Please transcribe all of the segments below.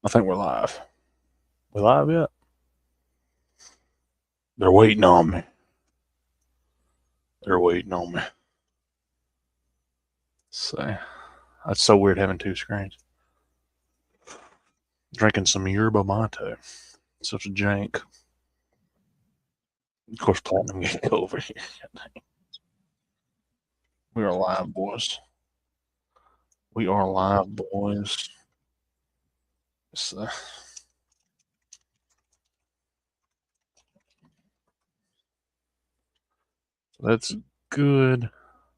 I think we're live. We live yet? They're waiting on me. They're waiting on me. So that's so weird having two screens. Drinking some yerba mate. Such a jank. Of course, Platinum can't go over here. We are live, boys. We are live, boys. So, that's good.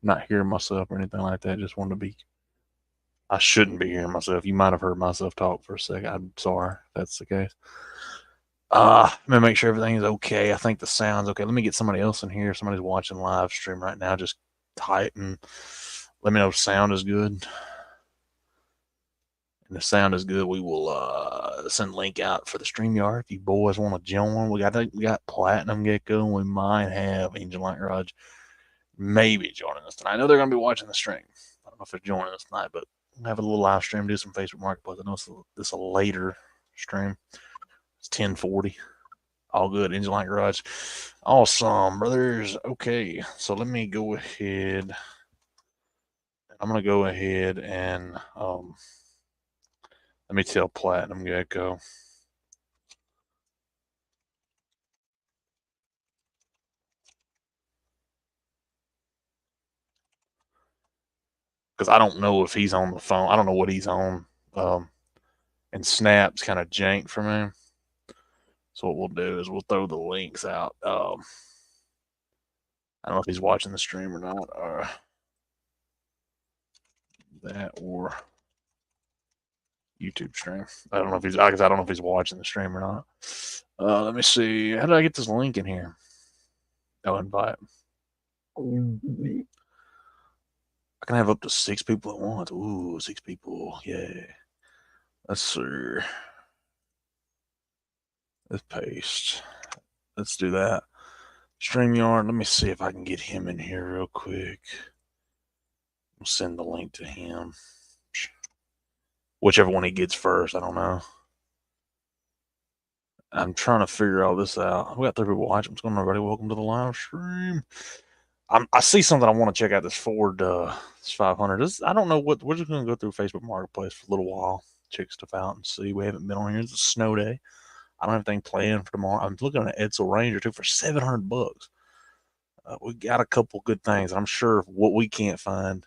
Not hearing myself or anything like that. Just wanted to be. I shouldn't be hearing myself. You might have heard myself talk for a second. I'm sorry if that's the case. I'm gonna make sure everything is okay. I think the sound's okay. Let me get somebody else in here. If somebody's watching live stream right now, just type and let me know if sound is good. And the sound is good, we will send a link out for the StreamYard. If you boys want to join, we got Platinum Gecko, and we might have Angel Light Garage maybe joining us tonight. I know they're gonna be watching the stream. I don't know if they're joining us tonight, but we'll have a little live stream, do some Facebook Marketplace. I know this is a later stream. It's 10:40. All good. Angel Light Garage. Awesome, brothers. Okay, so let me go ahead. I'm going to go ahead and let me tell Platinum Gecko. Because I don't know if he's on the phone. I don't know what he's on. And Snap's kind of jank for me. So what we'll do is we'll throw the links out. I don't know if he's watching the stream or not. Or that or YouTube stream. I don't know if he's. I don't know if he's watching the stream or not. Let me see. How did I get this link in here? Oh, invite. I can have up to 6 people at once. Ooh, 6 people. Yeah. Let's see. Let's paste. Let's do that. StreamYard. Let me see if I can get him in here real quick. We'll send the link to him. Whichever one he gets first. I don't know. I'm trying to figure all this out. We got 3 people watching. What's going on, everybody? Welcome to the live stream. I see something I want to check out. This Ford 500. I don't know what. We're just going to go through Facebook Marketplace for a little while, check stuff out, and see. We haven't been on here. It's a snow day. I don't have anything planned for tomorrow. I'm looking at an Edsel Ranger too for $700. We got a couple good things. I'm sure what we can't find,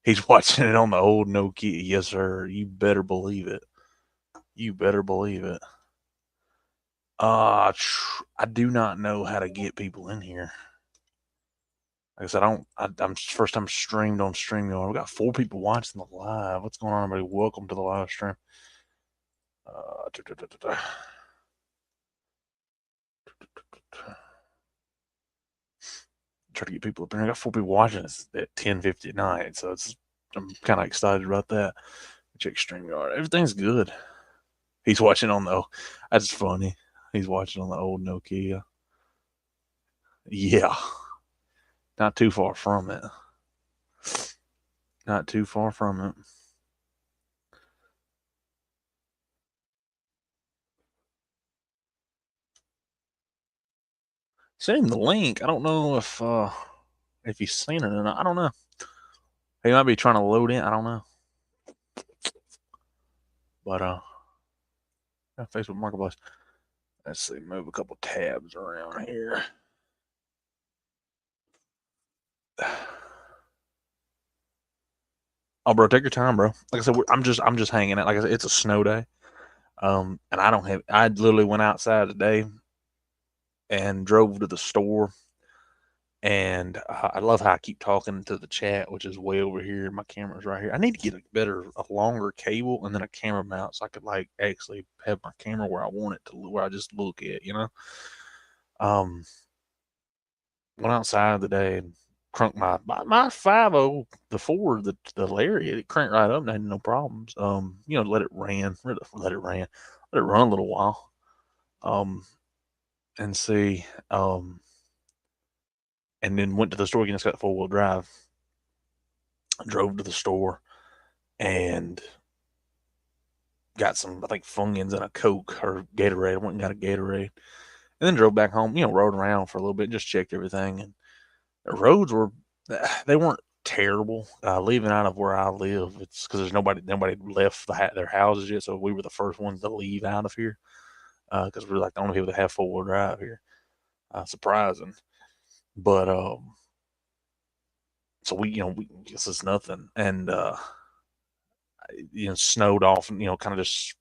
he's watching it on the old Nokia. Yes, sir. You better believe it. You better believe it. I do not know how to get people in here. Like I said, I'm first time streamed on StreamYard. We got 4 people watching the live. What's going on, everybody? Welcome to the live stream. Try to get people up there. I got 4 people watching us at 10:50 at night, so I'm kind of excited about that. Check StreamYard. Everything's good. He's watching on the. That's funny. He's watching on the old Nokia. Yeah, not too far from it. Not too far from it. Send him the link. I don't know if he's seen it or not. I don't know. He might be trying to load in. I don't know. But Facebook Marketplace. Let's see. Move a couple tabs around here. Oh, bro, take your time, bro. Like I said, I'm just hanging out. Like I said, it's a snow day. And I don't have. I literally went outside today and drove to the store. And I love how I keep talking to the chat, which is way over here. My camera's right here. I need to get a longer cable and then a camera mount so I could like actually have my camera where I want it to, where I just look at, you know. Went outside today and cranked my 50, the Ford, the Lariat. It cranked right up and had no problems. Let it ran, let it run a little while. And see, and then went to the store again. It's got 4-wheel drive. I drove to the store and got some, I think, Funyuns and a Coke or Gatorade. I went and got a Gatorade, and then drove back home. Rode around for a little bit, just checked everything, and the roads were they weren't terrible. Leaving out of where I live, it's because there's nobody left their houses yet, so we were the first ones to leave out of here because we're like the only people that have 4-wheel drive here. Surprising, but so we guess it's nothing, and snowed off, and kind of just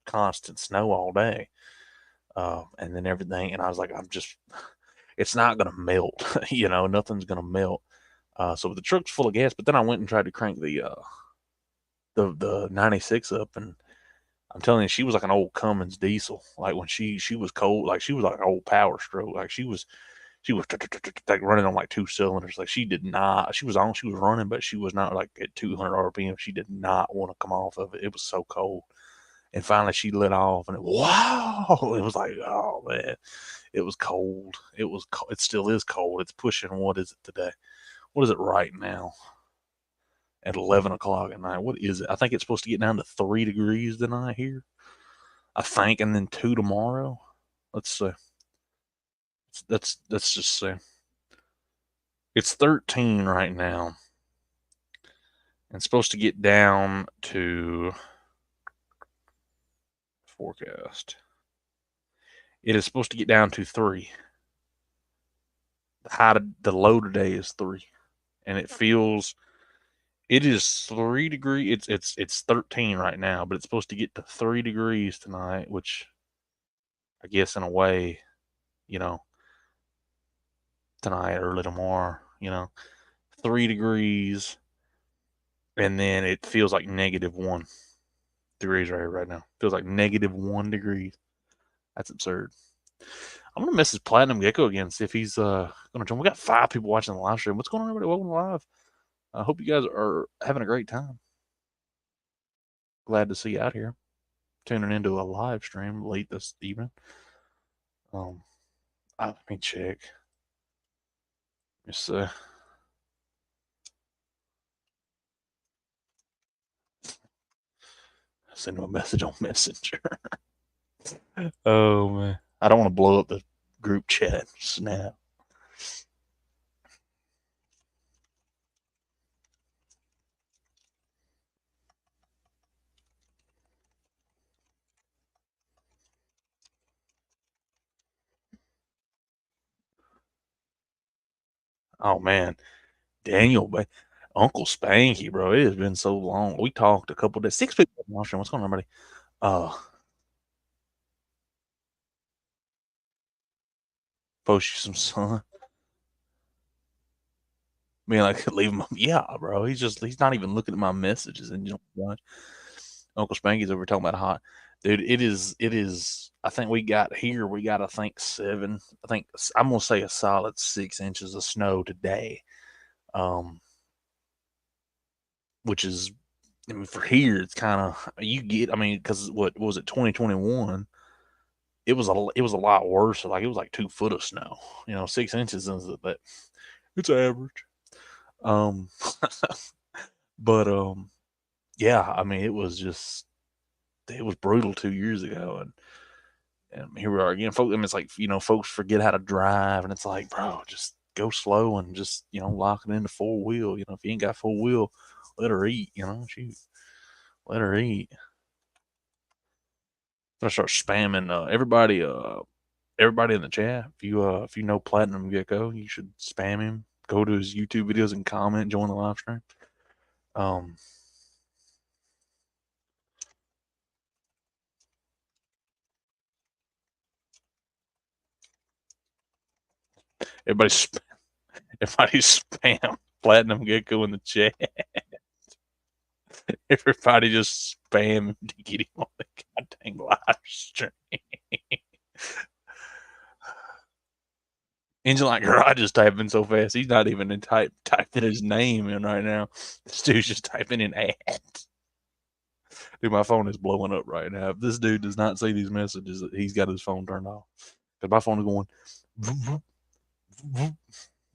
constant snow all day, and then everything, and I was like, it's not gonna melt, nothing's gonna melt. So the truck's full of gas, but then I went and tried to crank the 96 up, and I'm telling you, she was like an old Cummins diesel. Like when she was cold, like she was like an old Power Stroke. Like she was like running on like 2 cylinders. Like she did not. She was running, but she was not like at 200 RPM. She did not want to come off of it. It was so cold. And finally, she lit off, and wow! It was like, oh man, it was cold. It was. It still is cold. It's pushing. What is it today? What is it right now? At 11 o'clock at night. What is it? I think it's supposed to get down to 3 degrees tonight here. I think, and then 2 tomorrow. Let's see. Let's just see. It's 13 right now. And it's supposed to get down to forecast. It is supposed to get down to 3. The low today is 3, and it is 3 degrees. It's 13 right now, but it's supposed to get to 3 degrees tonight, which I guess in a way, you know, tonight, early tomorrow, 3 degrees, and then it feels like -1 degrees right now. Feels like -1 degrees. That's absurd. I'm gonna message Platinum Gecko again, see if he's gonna join. We got 5 people watching the live stream. What's going on, everybody? Welcome live. I hope you guys are having a great time. Glad to see you out here, tuning into a live stream late this evening. Let me check. Just send him a message on Messenger. Oh man, I don't want to blow up the group chat. Snap. Oh man, Daniel, Uncle Spanky, bro. It has been so long. We talked a couple days. 6 people on the What's going on, everybody? Post you some sun. Being like, leave him. Yeah, bro. He's not even looking at my messages, and what? Uncle Spanky's over talking about hot, dude. It is. I think we got here. We got, I think, 7. I think I'm gonna say a solid 6 inches of snow today. Which is, I mean, for here, it's kind of you get. I mean, because what was it, 2021? It was a lot worse. Like it was like 2 foot of snow. 6 inches is that it's average. Um, but yeah. I mean, it was brutal 2 years ago, and here we are again. Folks, I mean, it's like folks forget how to drive, and it's like, bro, just go slow and just lock it into 4-wheel. If you ain't got 4-wheel, let her eat. Shoot, let her eat. I'm gonna start spamming everybody in the chat. If you know Platinum Gecko, you should spam him. Go to his YouTube videos and comment. Join the live stream. Um, everybody, everybody spam Platinum Gecko in the chat. Everybody just spam him to get him on the goddamn live stream. Engine Like Garage is typing so fast, he's not even typing his name in right now. This dude's just typing in ad. Dude, my phone is blowing up right now. If this dude does not see these messages, he's got his phone turned off. Because my phone is going. Vroom, vroom,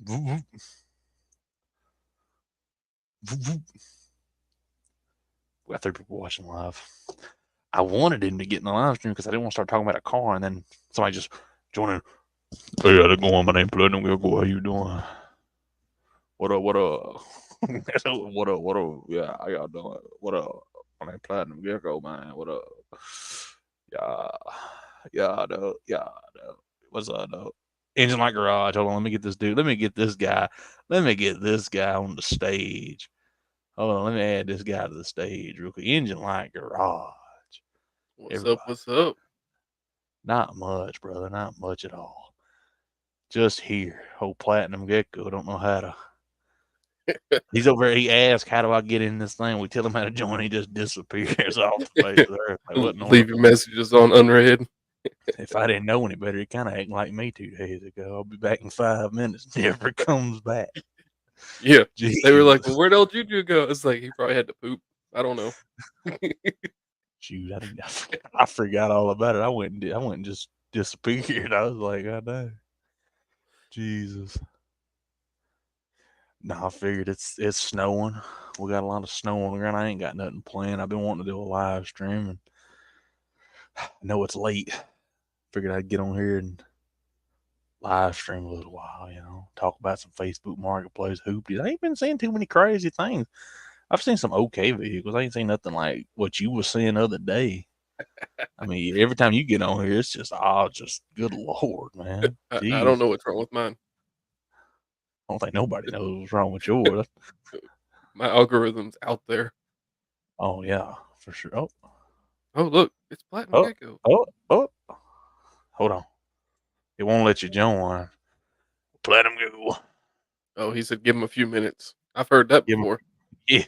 vroom, vroom. We got 3 people watching live. I wanted him to get in the live stream because I didn't want to start talking about a car, and then somebody just join in. Hey, how's it going? My name's Platinum Gecko. How you doing? What up? What up? What up? What up? Yeah, how y'all doing? What up? My name's Platinum Gecko, man. What up? Yeah, yeah, though. Yeah, though. What's up, though? Engine Light Garage. Hold on, let me get this dude. Let me get this guy. Let me get this guy on the stage. Hold on, let me add this guy to the stage real quick. Engine Light Garage. What's up? Everybody. What's up? Not much, brother. Not much at all. Just here. Old Platinum Gecko don't know how to. He's over there. He asks, "How do I get in this thing?" We tell him how to join. He just disappears off the face of the earth. Like, what in the world? Leaving messages on unread. If I didn't know any better, he kind of acting like me 2 days ago. I'll be back in 5 minutes. Never comes back. Yeah. They were like, "Well, Jesus. where'd old Juju go?" It's like he probably had to poop. I don't know. Shoot, I forgot all about it. I went and just disappeared. I was like, God damn. Jesus. No, I figured it's snowing. We got a lot of snow on the ground. I ain't got nothing planned. I've been wanting to do a live stream, and I know it's late. Figured I'd get on here and live stream a little while, talk about some Facebook Marketplace hoopties. I ain't been seeing too many crazy things. I've seen some okay vehicles. I ain't seen nothing like what you was seeing the other day. I mean, every time you get on here, it's just good Lord, man. I don't Jeez. know what's wrong with mine. I don't think nobody knows what's wrong with yours. My algorithm's out there. Oh, yeah, for sure. Oh, Oh, look, it's Platinum oh, Gecko. oh, oh. Hold on. It won't let you join. Platinum Google. Oh, he said give him a few minutes. I've heard that Give him, before. yeah,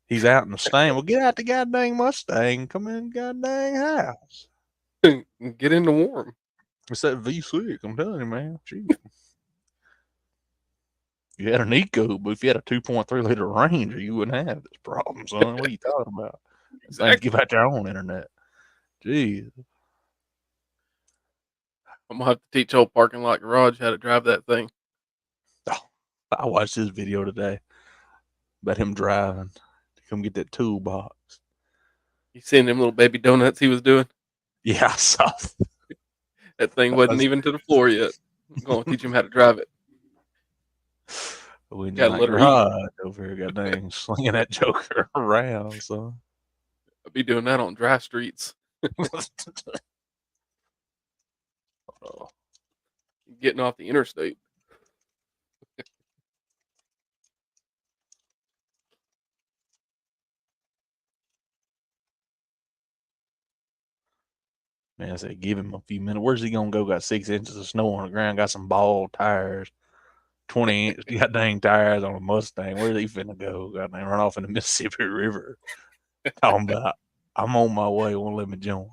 he's out in the stand. Well, get out the goddamn Mustang. Come in the goddamn house. Get in the warm. It's that V6. I'm telling you, man. Gee. You had an Eco, but if you had a 2.3 liter Ranger, you wouldn't have this problem, son. What are you talking about? Things give Exactly. out their own internet. Jeez. I'm gonna have to teach old parking lot garage how to drive that thing. Oh, I watched this video today about him driving to come get that toolbox. You seen them little baby donuts he was doing? Yeah, I saw. That thing wasn't I even to the floor yet. I'm gonna teach him how to drive it. When you're Gotta like let her eat. garage over here, goddamn, slinging that joker around, son. I'll be doing that on dry streets. Oh, Getting off the interstate. man, I said, give him a few minutes. Where's he gonna go? Got 6 inches of snow on the ground. Got some bald tires. 20-inch goddamn tires on a Mustang. Where's he finna go? Goddamn, run off in the Mississippi River. Talking about, I'm on my way. Won't let me join.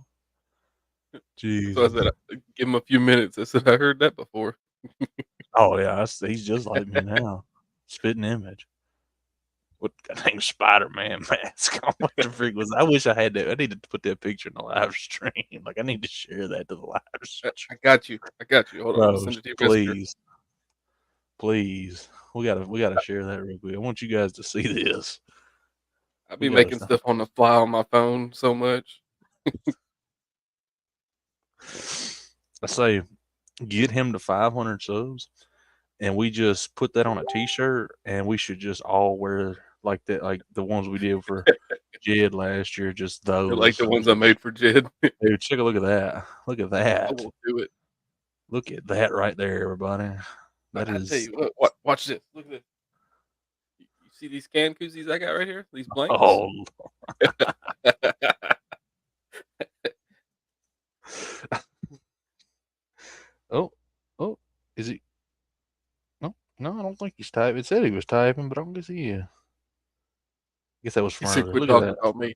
So I Jesus. said, give him a few minutes. I said, I heard that before. Oh yeah, he's just like me now. Spitting image. What goddamn Spider-Man mask on? What the freak was? I wish I had that. I need to put that picture in the live stream. Like I need to share that to the live stream. I got you. I got you. Hold on. I'm gonna Bro, send it to your messenger. please, please. We gotta share that real quick. I want you guys to see this. I We be gotta making stuff on the fly on my phone so much. I say get him to 500 subs, and we just put that on a T-shirt, and we should just all wear like that, like the ones we did for Jed last year. Just They're like the those. ones I made for Jed. Dude, take a look at that. Look at I that. won't do it. Look at that right there, everybody. That I tell is, you what. Watch this. Look at this. You see these can koozies I got right here? These blanks. oh, oh, oh. Is he? No, no, I don't think he's typing. It said he was typing, but I don't guess he is. Guess that was He from said, earlier. "Quit Look at talking that. about me."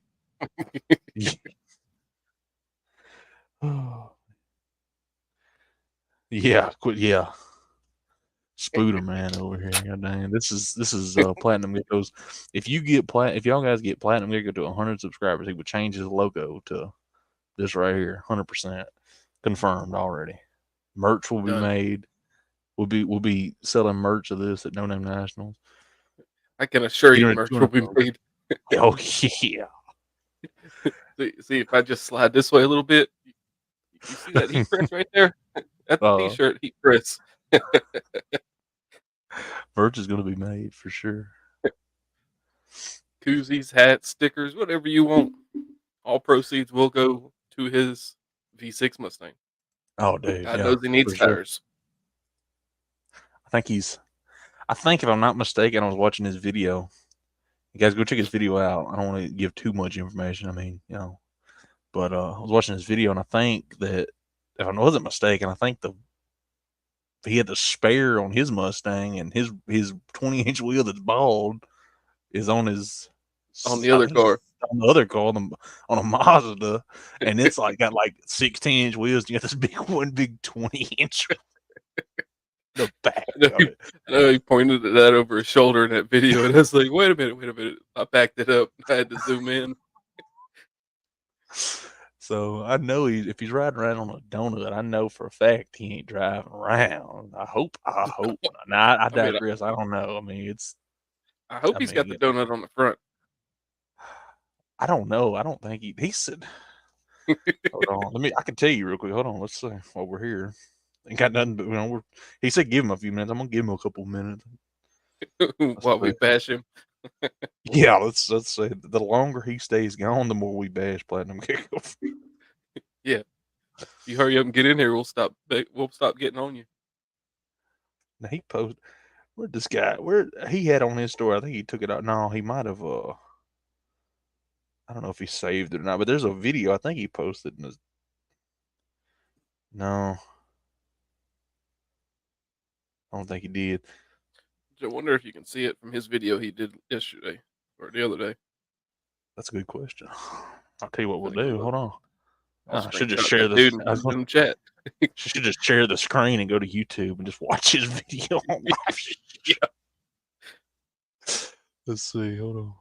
Yeah, quit. Yeah, Spooder man over here. God dang, this is Platinum Gecko's. If y'all guys get Platinum Gecko to 100 subscribers, he would change his logo to this right here. 100% confirmed already. Merch will be Done. made. We'll be selling merch of this at No Name Nationals. I can assure Get you, him at merch will 200 be subs. made. Oh yeah. See if I just slide this way a little bit. You see that heat press right there? That's a uh, t-shirt heat press. merch is gonna be made for sure. Koozies, hats, stickers, whatever you want. All proceeds will go to his V6 Mustang. Oh, dude, God yeah, knows he needs for sure. tires. I think he's. I think if I'm not mistaken, I was watching his video. You guys go check his video out. I don't want to give too much information. I mean, but I was watching his video, and I think that if I wasn't mistaken, I think the he had the spare on his Mustang, and his 20-inch wheel that's bald is on his. On the I other think car. on the other car on a Mazda, and it's like got like 16-inch wheels. You got this big 20-inch the back of it. I know he pointed at that over his shoulder in that video, and I was like, wait a minute. I backed it up. I had to zoom in. So I know if he's riding around on a donut, I know for a fact he ain't driving around. I hope. I hope. Now I I mean, digress. I don't know. I mean, I hope I he's got mean, the donut on the front. I don't know. I don't think he said. Hold on. I can tell you real quick. Hold on. Let's see while we're here. Ain't got nothing but he said give him a few minutes. I'm gonna give him a couple minutes. Let's While we see. bash him. Yeah, let's say the longer he stays gone, the more we bash Platinum Kickoff. Yeah. You hurry up and get in here, we'll stop getting on you. Now he posted where'd this guy where he had on his story. I think he took it out. No, he might have I don't know if he saved it or not, but there's a video I think he posted in his no. I don't think he did. I wonder if you can see it from his video he did yesterday or the other day. That's a good question. I'll tell you what we'll Finna go do. look. Hold on. I'll I should just screenshot share that this. dude and put it in the chat. Should just share the screen and go to YouTube and just watch his video on live. Yeah. Let's see. Hold on.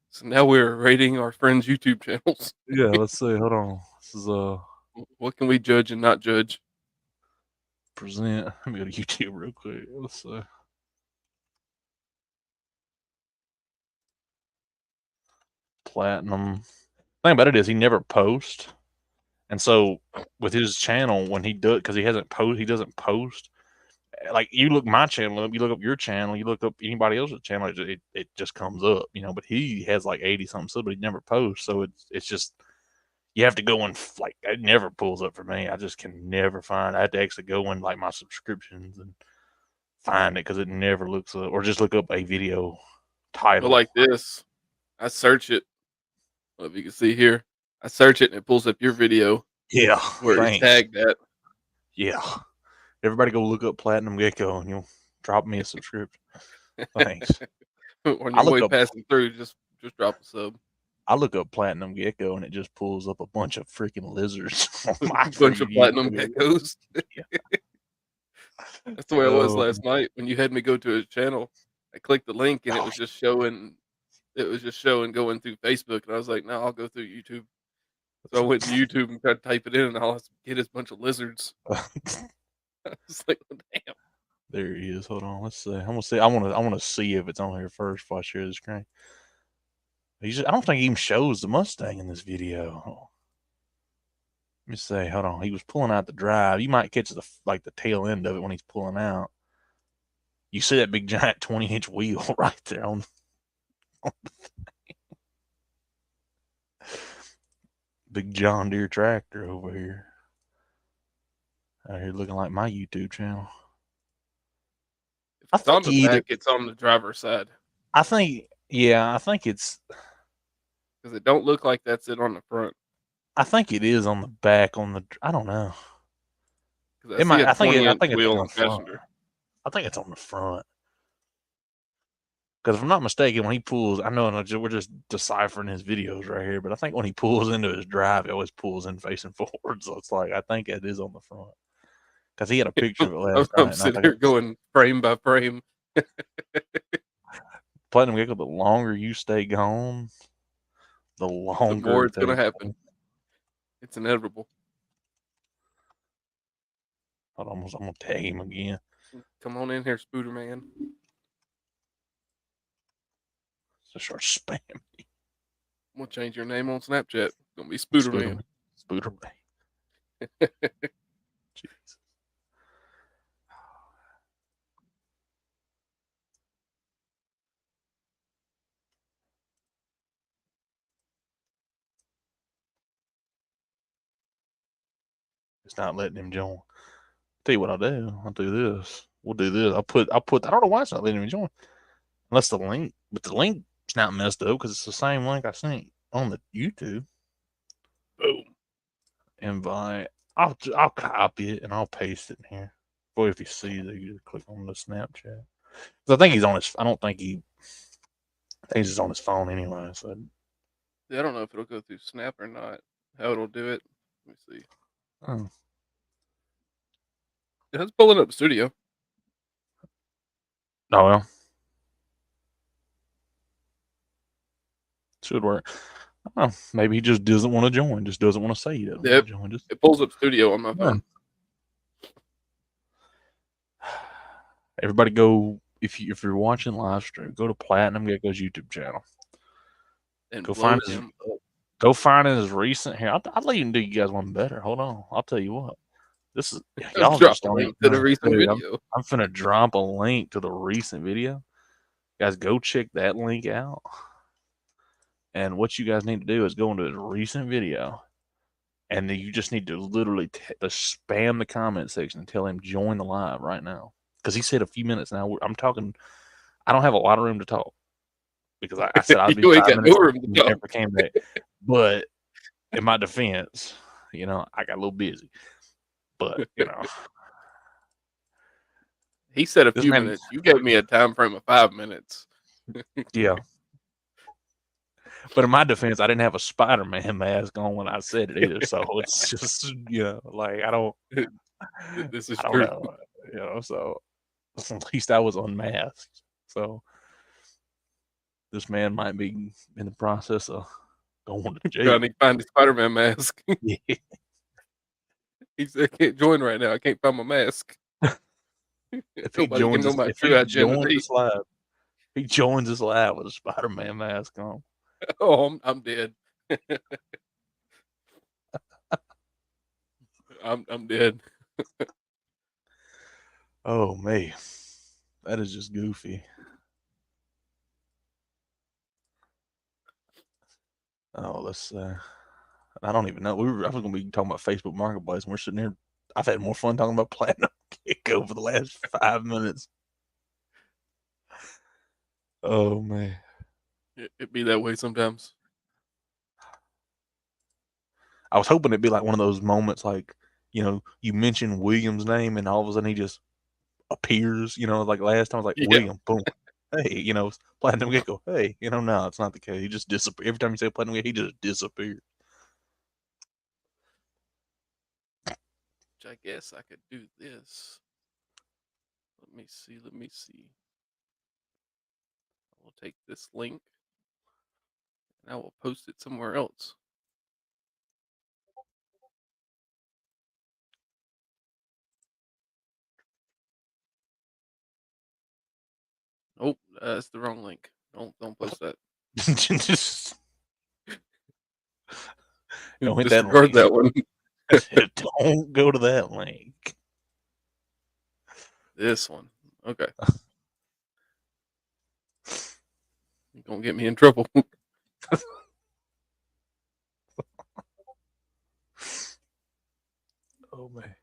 So now we're rating our friends' YouTube channels. Yeah, let's see. Hold on. This is What can we judge and not judge? present. Let me go to YouTube real quick. Let's see. Platinum. Thing about it is he never posts, and so with his channel when he does because he doesn't post. Like you look my channel up, you look up your channel, you look up anybody else's channel, it just comes up, But he has like 80 something subs, but he never posts, so it's just you have to go and like it never pulls up for me. I just can never find. I have to actually go in like my subscriptions and find it because it never looks up, or just look up a video But title. like this, I search it. Well, if you can see here, I search it and it pulls up your video Yeah, where it's thanks. tagged at. Yeah, everybody go look up Platinum Gecko and you'll drop me a subscription. Thanks. On I your look way up passing through, just drop a sub. I look up Platinum Gecko and it just pulls up a bunch of freaking lizards on my For Bunch You of platinum YouTube. geckos. Yeah. That's the way I was Oh, last night when you had me go to his channel. I clicked the link and it was just showing. It was just showing going through Facebook, and I was like, "No, I'll go through YouTube." So I went to YouTube and tried to type it in, and I'll get this bunch of lizards. I was like, oh, "Damn!" there he is. Hold on. Let's see. I'm gonna see. I want to see if it's on here first before I share the screen. I don't think he even shows the Mustang in this video. Let me see. Hold on. He was pulling out the drive. You might catch the tail end of it when he's pulling out. You see that big giant 20-inch wheel right there on big John Deere tractor over here. Out here looking like my YouTube channel. If I it's on think the he either. back, it's on the driver's side I think. Yeah. I think it's. because it don't look like that's it on the front. I think it is on the back. I don't know. Because I It see might. a I think. 20 I inch think it's wheel on the on front. passenger. I think it's on the front. Because if I'm not mistaken, when he pulls, I know we're just deciphering his videos right here, but I think when he pulls into his drive, he always pulls in facing forward. So it's like I think it is on the front. Because he had a picture of it last I'm night, and I sitting think here going frame by frame. Platinum Gecko. The longer you stay gone, the The more longer it's gonna they. happen. It's inevitable. Hold on, I'm gonna tag him again. Come on in here, Spooder Man. So start spam. I'm gonna change your name on Snapchat. Gonna be Spooderman. Spooderman. Spooderman. Jeez. It's not letting him join. Tell you what I'll do. I'll do this. We'll do this. I don't know why it's not letting him join. Unless the link, but the link's not messed up because it's the same link I sent on the YouTube. Boom. Invite. I'll copy it and I'll paste it in here. Boy, if you see that, you just click on the Snapchat. I think he's on his. I don't think he. I think he's just on his phone anyway. So Yeah, I don't know if it'll go through Snap or not. How it'll do it. Let me see. oh, Yeah, it's pulling up Studio. oh well, should work. Oh, maybe he just doesn't want to join. Just doesn't want to say he doesn't want Yep. to join. Just It pulls up Studio on my yeah. phone. Everybody go if you're watching live stream, go to Platinum Gecko's YouTube channel. And Go blow find his him up. Go find his recent here. I'll even do you guys one better. Hold on. I'll tell you what. This is y'all Drop just a don't even link to the know. recent Dude, video. I'm finna drop a link to the recent video. Guys, go check that link out. And what you guys need to do is go into his recent video, and then you just need to literally spam the comment section and tell him join the live right now. Because he said a few minutes now. I'm talking. I don't have a lot of room to talk because I said I'd be You ain't got no 5 minutes. room to And he talk. never came back. But in my defense, I got a little busy. But He said a this few man, minutes. You gave me a time frame of 5 minutes. yeah. But in my defense, I didn't have a Spider-Man mask on when I said it either. So it's just, like This is I don't true. know, so at least I was unmasked. So this man might be in the process of going to Trying jail. to find the Spider-Man mask. Yeah. He said, "I can't join right now. I can't find my mask. Nobody can know my If true he joins identity." this live, he joins this live with a Spider-Man mask on. Oh, I'm dead. I'm dead. Oh man, that is just goofy. Oh, let's. I don't even know. I was gonna be talking about Facebook Marketplace, and we're sitting here. I've had more fun talking about Platinum Kick over the last 5 minutes. Oh man, It be that way sometimes. I was hoping it'd be like one of those moments, like you mention William's name, and all of a sudden he just appears. Like last time I was like Yeah. William, boom, hey, Platinum Gecko, hey, no, it's not the case. He just disappears every time you say Platinum Gecko. He just disappears. Which I guess I could do this. Let me see. Let me see. I will take this link and I will post it somewhere else. Oh, that's the wrong link. Don't post that. Just don't hit that Disregard link. that one. Don't go to that link. This one. Okay. You're gonna get me in trouble. Oh man.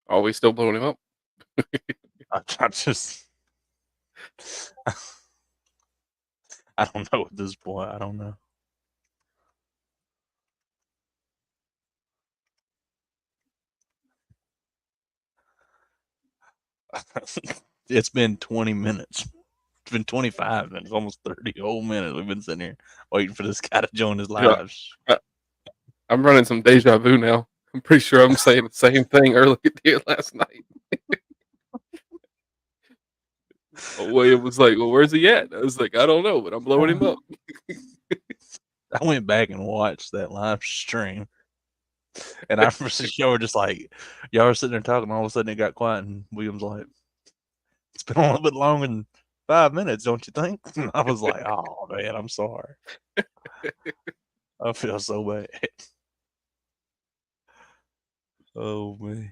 Are we still blowing him up? I just I don't know at this point. I don't know. It's been 20 minutes been 25 minutes, almost 30 whole minutes. We've been sitting here waiting for this guy to join his Yeah, lives. I I'm running some deja vu now. I'm pretty sure I'm saying the same thing earlier last night. William was like, "Well, where's he at?" I was like, "I don't know, but I'm blowing him up." I went back and watched that live stream, and I remember y'all were just like, y'all were sitting there talking, and all of a sudden it got quiet, and William's like, "It's been a little bit longer than 5 minutes, don't you think?" And I was like, "Oh man, I'm sorry. I feel so bad." Oh man.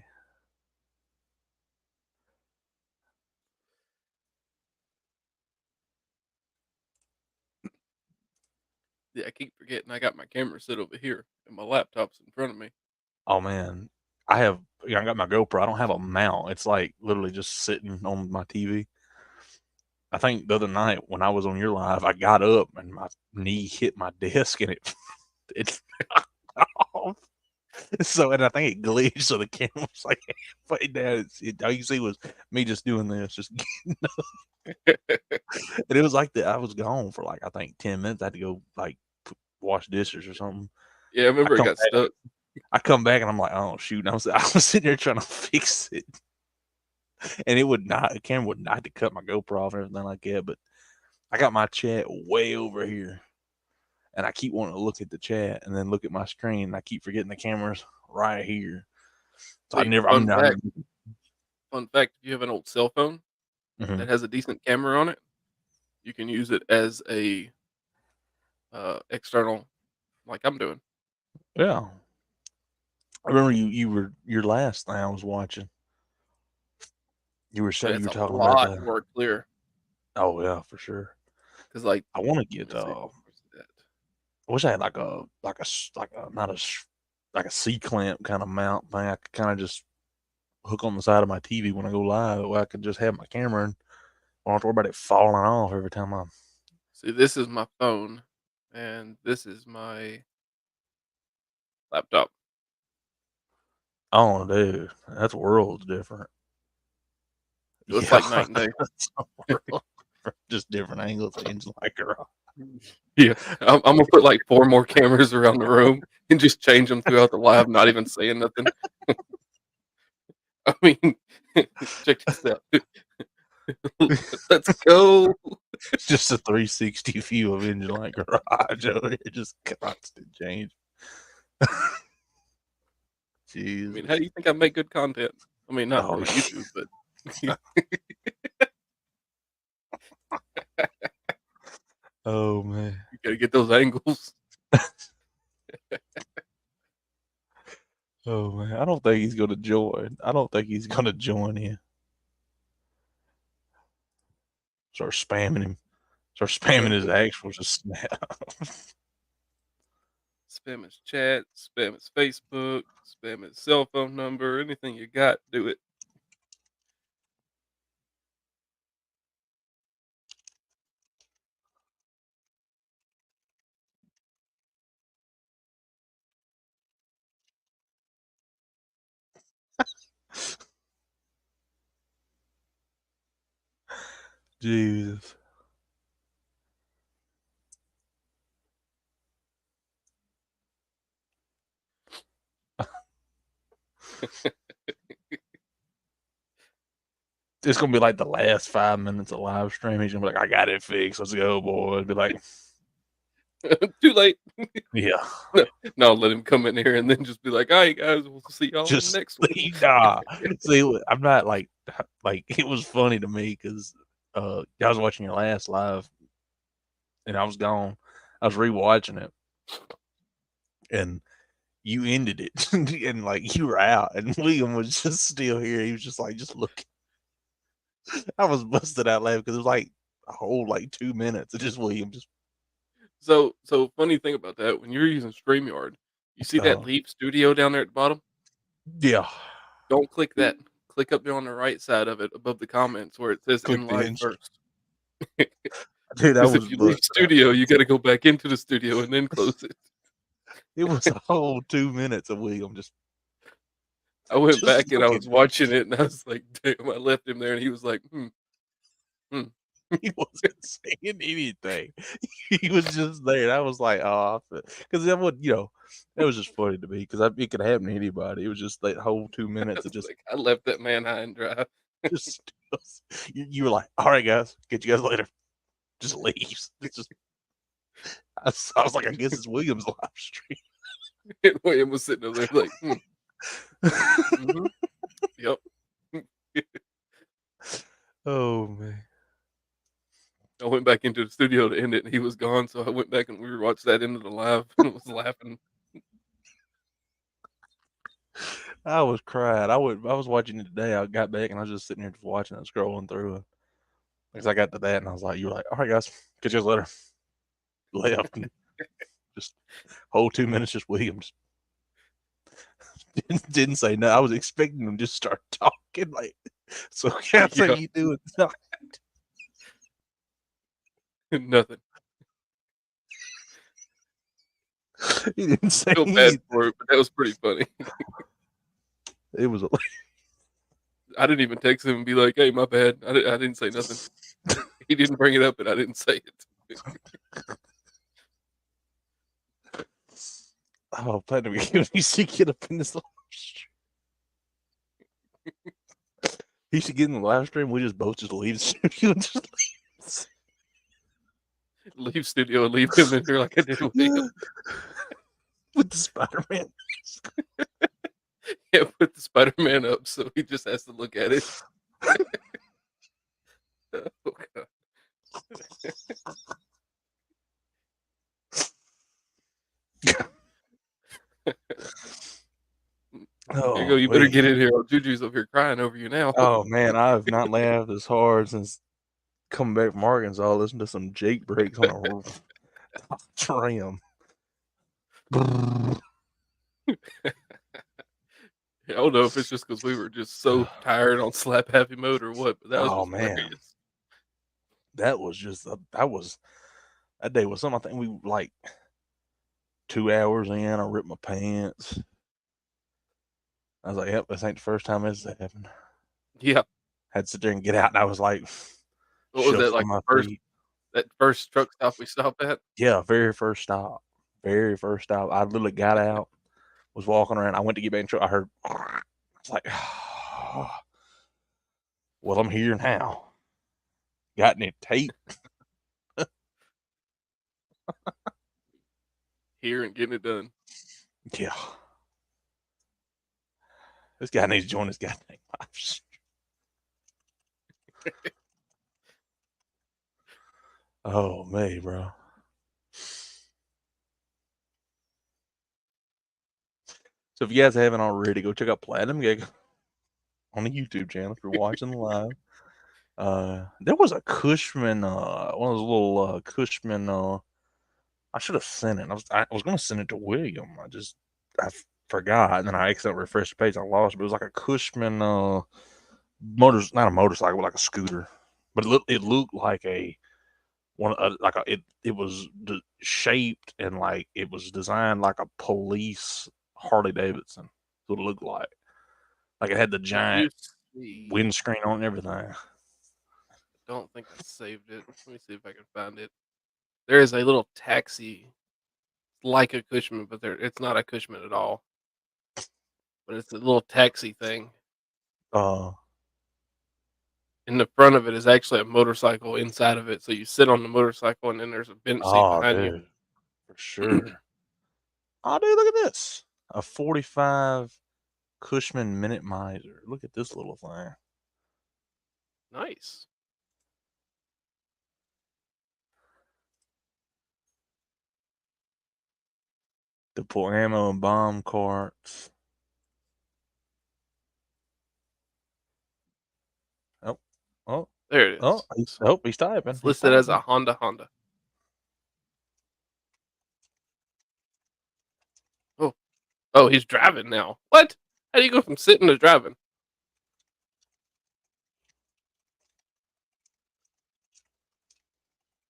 Yeah, I keep forgetting I got my camera set over here and my laptop's in front of me. Oh man, I have. Yeah, I got my GoPro. I don't have a mount. It's like literally just sitting on my TV. I think the other night when I was on your live, I got up and my knee hit my desk and it off. So and I think it glitched, so the camera was like halfway down. All you see was me just doing this, just and it was like that. I was gone for like I think 10 minutes. I had to go like wash dishes or something. Yeah, I I remember it come got back. stuck. I come back and I'm like, oh shoot! And I was sitting there trying to fix it, and it would not. The camera would not. I had to cut my GoPro off and everything like that. But I got my chat way over here, and I keep wanting to look at the chat and then look at my screen. And I keep forgetting the camera's right here. So I See, never. I'm not. fun fact, if you have an old cell phone Mhm. that has a decent camera on it, you can use it as a, external like I'm doing. Yeah, I remember you were your last thing I was watching. You were And saying you it's were a talking about lot the. more clear Oh yeah, for sure. because, like, I want to let get. me see. Where's it at? I wish I had like a not a like a C clamp kind of mount thing. I could kind of just hook on the side of my TV when I go live. That way I could just have my camera and I don't have to worry about it falling off every time I'm. See, this is my phone, and this is my laptop. Oh, dude, that's worlds different. So it's Yeah, like night and day. that's a world different. Just different angles. Things like her. Yeah, I'm gonna put, like, 4 more cameras around the room and just change them throughout the live, not even saying nothing. I mean, check this out. Let's go. It's just a 360 view of Engine Like Garage over here, just constant change. I mean, Jesus. how do you think I make good content? I mean, not Oh, really YouTube, but you oh man. gotta get those angles. Oh man. I don't think he's gonna join. I don't think he's gonna join in. Start spamming him. Start spamming his actual just snap. Spam his chat, spam his Facebook, spam his cell phone number, anything you got, do it. Jesus. It's gonna be like the last 5 minutes of live stream. He's gonna be like, I got it fixed. Let's go, boy. Be like, Too late. yeah. No, no, let him come in here and then just be like, "All right, guys, we'll see y'all in the Just next one." nah. See, I'm not like it was funny to me because I was watching your last live and I was gone. I was rewatching it and you ended it and like you were out and William was just still here. He was just like just looking. I was busted out laughing because it was like a whole like 2 minutes of just William just So funny thing about that, when you're using StreamYard, you see that uh Leap Studio down there at the bottom? yeah. Don't click that. Click up there on the right side of it above the comments where it says Click "In the live insert. first." Dude, I Because was if you leave busted out. studio, you gotta go back into the studio and then close it. It was a whole 2 minutes of William I went just back and I looking. was watching it and I was like, "Damn," I left him there and he was like, "Hmm, hmm." He wasn't saying anything. He was just there. I was like, "Oh," because that would, it was just funny to me because it could happen to anybody. It was just that whole 2 minutes of It's like, I left that man high and dry. just you were like, "Alright, guys. Catch you guys later." Just leaves. It's just I was like, "I guess it's Williams' live stream." And William was sitting over there like, "Hmm, mhm, yep." Oh, man. I went back into the studio to end it, and he was gone, so I went back and we rewatched that into the live and was laughing. I was crying. I was watching it today. I got back and I was just sitting here just watching it, scrolling through it. Because I got to that and I was like, you were like, all right, guys, catch you guys later. Left and just whole 2 minutes just Williams. Didn't say no. I was expecting them to just start talking like, so Cass, how Yeah, you doing? nothing. He didn't say Feel bad anything. for it, but that was pretty funny. It was I didn't even text him and be like, "Hey, my bad. I didn't say nothing." He didn't bring it up, and I didn't say it. oh, Platinum, he used to get up in this live stream. He should get in the live stream. We just both just leave the studio and just Leave studio and leave him in here like I did William. with the Spider Man. Yeah, put the Spider-Man up so he just has to look at it. Oh, God. Here you go. Oh, You better man. get in here. Juju's over here crying over you now. Oh, man. I have not laughed as hard since coming back from Arkansas, listening to some Jake breaks on a tram. I don't know if it's just because we were just so tired on Slap Happy Mode or what, but that was Oh, just man. hilarious. That was that day was something. I think we like 2 hours in. I ripped my pants. I was like, yep, this ain't the first time this has happened. Yeah. Had to sit there and get out, and I was like, What was that, shuffling like, my first feet. that first truck stop we stopped at? Yeah, very first stop. Very first stop. I literally got out, was walking around. I went to get back in the truck. I heard, I was like, well, I'm here now. Got any tape? Here and getting it done. Yeah. This guy needs to join this goddamn live. Oh, me, bro. So if you guys haven't already, go check out Platinum Gig on the YouTube channel if you're watching live. There was a Cushman, one of those little Cushman. I should have sent it. I was gonna send it to William. I forgot, and then I accidentally refreshed the page. I lost it. But it was like a Cushman not a motorcycle, but like a scooter. But it looked like a one like a it was shaped and like it was designed like a police Harley Davidson. That's what it looked like. Like it had the Let me giant see. windscreen on and everything. Don't think I saved it. Let me see if I can find it. There is a little taxi like a Cushman, but it's not a Cushman at all. But it's a little taxi thing. Uh In the front of it is actually a motorcycle inside of it, so you sit on the motorcycle and then there's a bench seat oh, behind you. dude, for sure. Oh, dude, look at this. A 45 Cushman Minute Miser. Look at this little thing. Nice. To pull ammo and bomb carts. Oh, oh, There it oh, is. he's typing. It's He's listed as a typing. Honda. Oh, oh, he's driving now. What? How do you go from sitting to driving?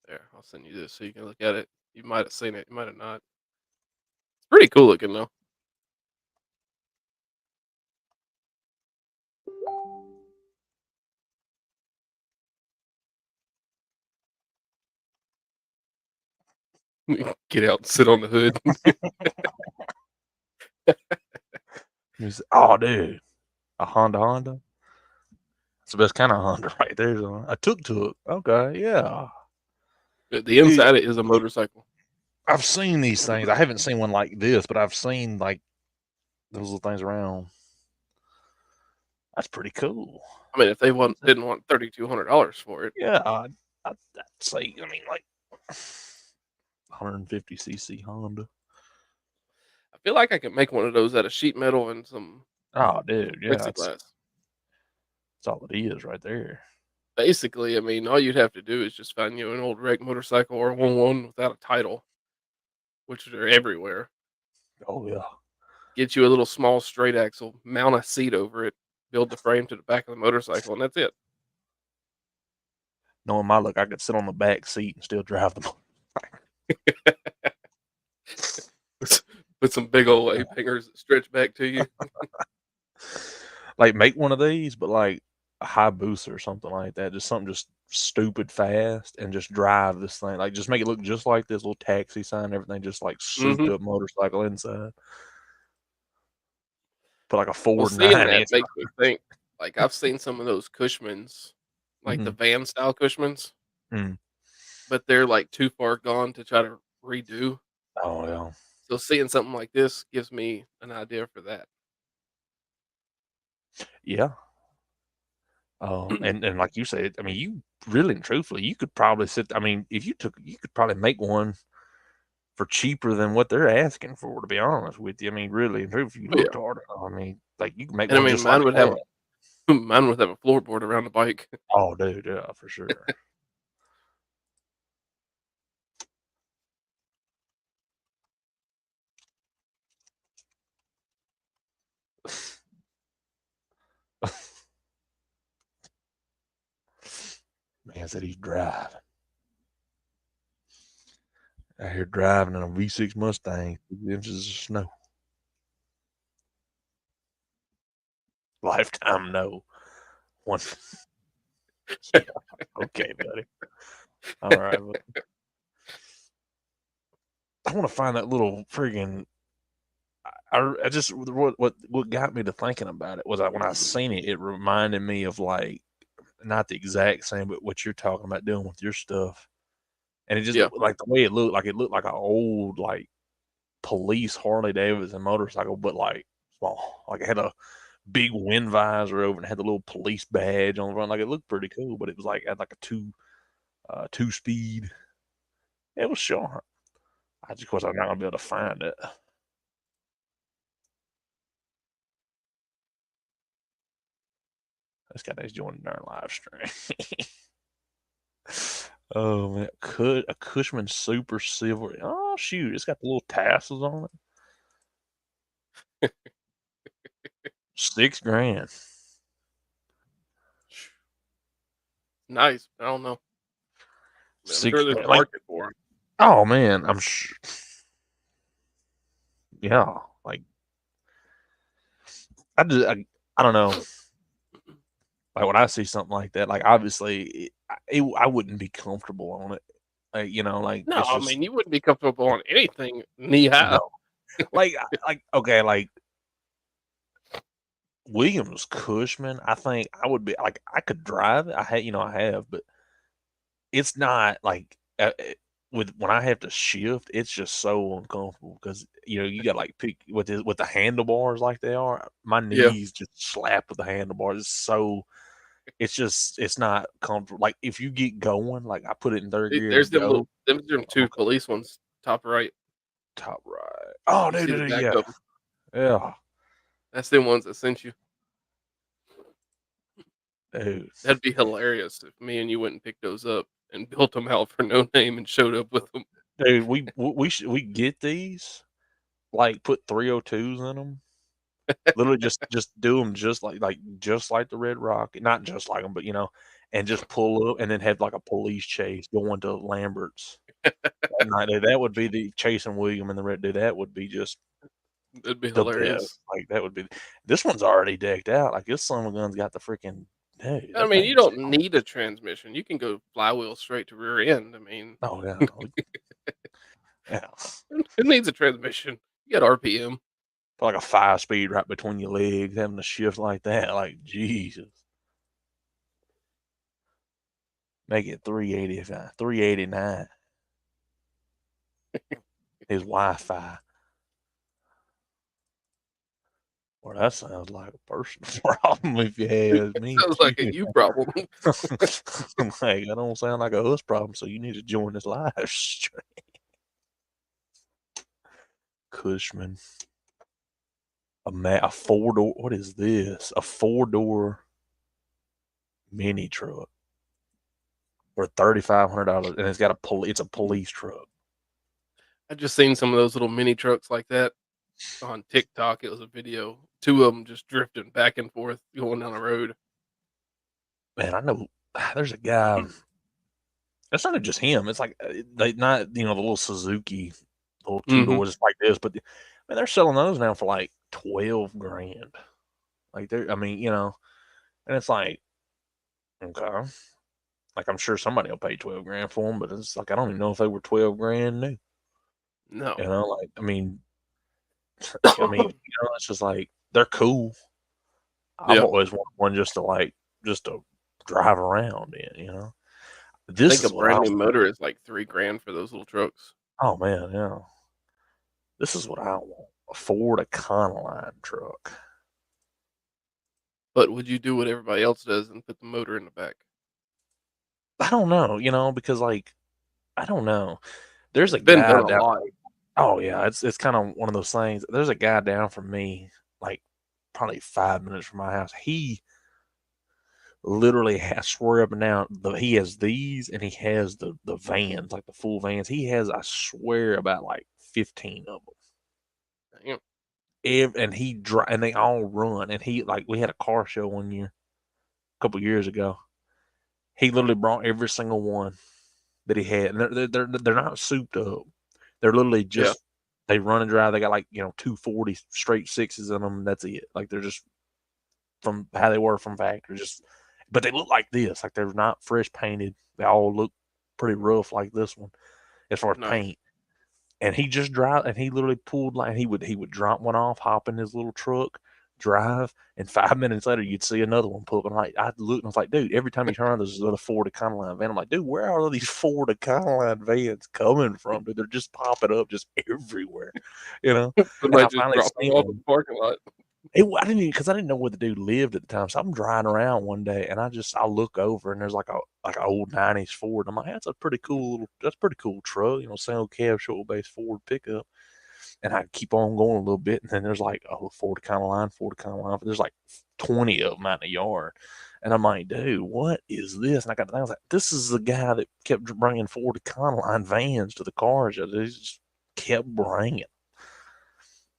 There, I'll send you this so you can look at it. You might have seen it, you might have not. It's pretty cool looking though. Get out and sit on the hood. Oh, dude, a Honda. It's the best kind of Honda right there. A tuk-tuk. Okay, yeah. The Dude, inside it is a motorcycle. I've seen these things. I haven't seen one like this, but I've seen like those little things around. That's pretty cool. I mean, if they didn't want $3,200 for it, Yeah, I'd say, I mean, like 150cc Honda. I feel like I could make one of those out of sheet metal and some Oh, dude, yeah, plexiglass. that's all it is right there. Basically, I mean, all you'd have to do is just find you an old wreck motorcycle or one without a title, which are everywhere. Oh yeah. Get you a little small straight axle, mount a seat over it, build the frame to the back of the motorcycle, and that's it. Knowing my luck, I could sit on the back seat and still drive the motorcycle. With some big old ape hangers that stretch back to you. Like make one of these, but like a Hayabusa or something like that. Just something just stupid fast and just drive this thing. Like just make it look just like this little taxi sign, everything just like souped Mhm. up motorcycle inside. Put like a Well, Ford seeing 9 that in. makes me think, like, I've seen some of those Cushmans, like the Mhm. van style Cushmans, Mm. but they're, like, too far gone to try to redo. Oh yeah. So seeing something like this gives me an idea for that. Yeah. And like you said, I mean, you really and truthfully, you could probably sit. I mean, if you took, you could probably make one for cheaper than what they're asking for. To be honest with you, I mean, really and truthfully, if Oh, you yeah. looked hard, I mean, like you can make And I one mean, just like mine would have that. a mine would have a floorboard around the bike. Oh, dude, yeah, for sure. Man said he's driving. Out here driving in a V6 Mustang, 2 inches of snow. Lifetime no. One. Yeah. Okay, buddy. All right. But I want to find that little friggin' I just what got me to thinking about it was that when I seen it, it reminded me of like not the exact same, but what you're talking about doing with your stuff. And it just Yeah. like the way it looked like an old like police Harley Davidson motorcycle, but like small. Like it had a big wind visor over and had the little police badge on the front. Like it looked pretty cool, but it was like had like a two speed. It was sure. I just of course I'm not gonna be able to find it. This guy is joining our live stream. Oh man, could a Cushman Super Silver? Oh shoot, it's got the little tassels on it. 6 grand. Nice. I don't know. I'm Six sure there's a grand. Like, market for 'em. oh man, yeah. Like I don't know. Like when I see something like that, like obviously I wouldn't be comfortable on it. Like No, it's I just mean, you wouldn't be comfortable on anything knee high. no. Like okay, like Williams Cushman, I think I would be like I could drive it. I have, but it's not like with when I have to shift, it's just so uncomfortable because you got like pick with the handlebars like they are. My Yeah. knees just slap with the handlebars. It's not comfortable. Like if you get going, like I put it in third gear There's and them little go. them 2 Okay, police ones, top right. top right. Oh, You see the back yeah, of them. yeah, That's them ones that sent you. dude. That'd be hilarious if me and you went and picked those up and built them out for no name and showed up with them. Dude, we get these, like, put 302s in them. Literally just do them just like the Red Rocket, not just like them, but, and just pull up and then have, like, a police chase going to Lambert's that night. Dude, that would be the chasing William and the Red dude, that would be just That'd be the best. hilarious. Like, that would be this one's already decked out. Like, this son of a gun's got the freaking dude, I that mean, you thing's don't need a transmission. You can go flywheel straight to rear end. I mean, oh, yeah. Yeah. It needs a transmission. You got RPM. Put like a 5-speed right between your legs, having to shift like that. Like, Jesus. Make it 385, 389. His Wi-Fi. Well, that sounds like a personal problem if you ask me. Sounds like a you problem. I'm like, that don't sound like a us problem, so you need to join this live stream. Cushman. A 4-door. What is this? A 4-door mini truck for $3,500, and it's got it's a police truck. I just seen some of those little mini trucks like that on TikTok. It was a video, 2 of them just drifting back and forth going down the road. Man, I know there's a guy. It's not just him. It's like they not the little Suzuki, little 2 Mhm. doors just like this, but man, they're selling those now for like 12 grand. Like I mean, and it's like okay, like I'm sure somebody will pay 12 grand for them, but it's like I don't even know if they were 12 grand new. No. Like it's just like they're cool. I've Yeah. always wanted one just to drive around in. I This think a is what I brand new want. motor is like 3 grand for those little trucks. Oh man, yeah. This is what I want. A Ford Econoline truck. But would you do what everybody else does and put the motor in the back? I don't know, because like I don't know. There's a It's been done guy a down. lot. Oh yeah, it's kind of one of those things. There's a guy down from me, like probably 5 minutes from my house. He literally has swear up and down. He has these, and he has the vans, like the full vans. He has, I swear, about like 15 of them. Damn. And and they all run. And he like we had a car show one year, a couple years ago. He literally brought every single one that he had, and they're not souped up. They're literally Yeah. just they run and drive. They got like 240 straight sixes in them. That's it. Like they're just from how they were from factory. But they look like this. Like they're not fresh painted. They all look pretty rough like this one as far as Nice. paint. And he just drive, and he literally pulled like he would drop one off, hop in his little truck, drive, and 5 minutes later you'd see another one pull up. And like I looked and I was like, dude, every time you turn around, there's another Ford Econoline van. I'm like, dude, where are all these Ford Econoline vans coming from? Dude, they're just popping up just everywhere, you know. And Somebody I just finally dropped them seen off in one. the parking lot. I didn't because I didn't know where the dude lived at the time. So I'm driving around one day and I look over and there's like an old '90s Ford. I'm like, that's a pretty cool truck, single cab short base Ford pickup. And I keep on going a little bit, and then there's like Ford Econoline. There's like 20 of them out in the yard, and I'm like, dude, what is this? And I was like, this is the guy that kept bringing Ford Econoline vans to the cars. They just kept bringing.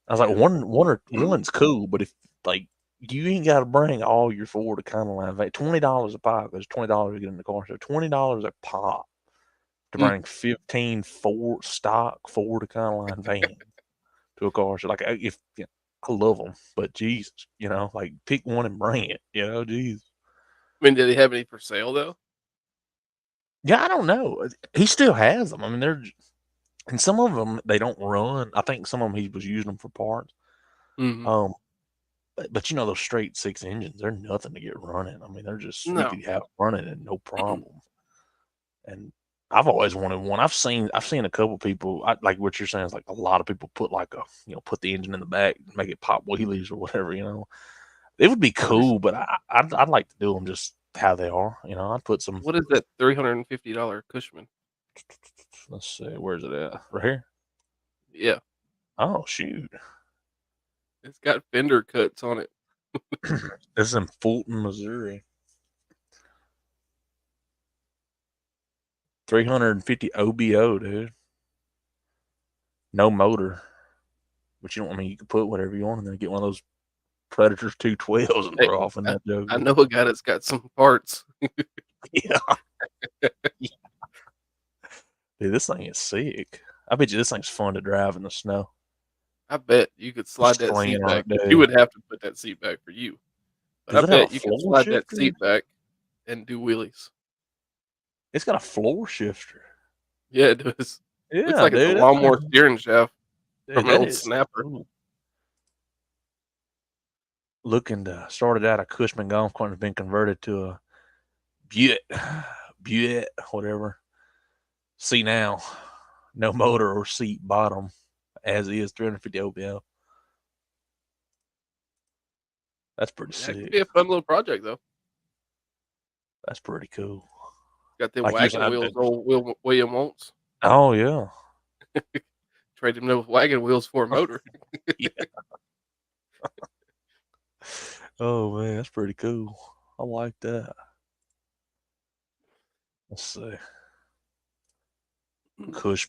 I was like, Yeah. one's cool, but if like you ain't got to bring all your Ford Econoline van, $20 a pop. There's $20 to get in the car, so $20 a pop to Mm. bring 15 Ford stock Ford Econoline vans to a car. So like, if I love them, but Jesus, like pick one and bring it. Jesus. I mean, did he have any for sale though? Yeah, I don't know. He still has them. I mean, and some of them they don't run. I think some of them he was using them for parts. Mhm. Um, but those straight six engines, they're nothing to get running. I mean, they're just you No. could have running and no problem. And I've always wanted one. I've seen a couple people like what you're saying is like a lot of people put like put the engine in the back, make it pop wheelies or whatever. It would be What cool, but I'd like to do them just how they are. I'd put some. what is that $350 Cushman? Let's see, where's it at? Right here. Yeah. Oh shoot, It's got fender cuts on it. this is in Fulton, Missouri. 350 OBO, dude. No motor, but you don't. I mean, you can put whatever you want in there. Get one of those Predators 212s and Hey, throw off in I that I joker. know a guy that's got some parts. Yeah, dude, this thing is sick. I bet you this thing's fun to drive in the snow. I bet you could slide that Swinging seat on back, it, but you dude. would have to put that seat back for you. But I Does it have a bet you could floor slide that shifter? seat back and do wheelies. It's got a floor shifter. Yeah, it does. Looks Yeah, like it's a dude, lawnmower steering shaft dude, from an that old is snapper. cool. Looking to started out a Cushman golf cart and has been converted to a Buick, Buick, whatever. See now, no motor or seat bottom, as is 350 OPM. That's I pretty mean, that could sick. be a fun little project, though. That's pretty cool. Got them Like you wagon said, wheels old William wants. oh yeah, Trade them those wagon wheels for a motor. yeah. Oh man, that's pretty cool. I like that. Let's see, Cush,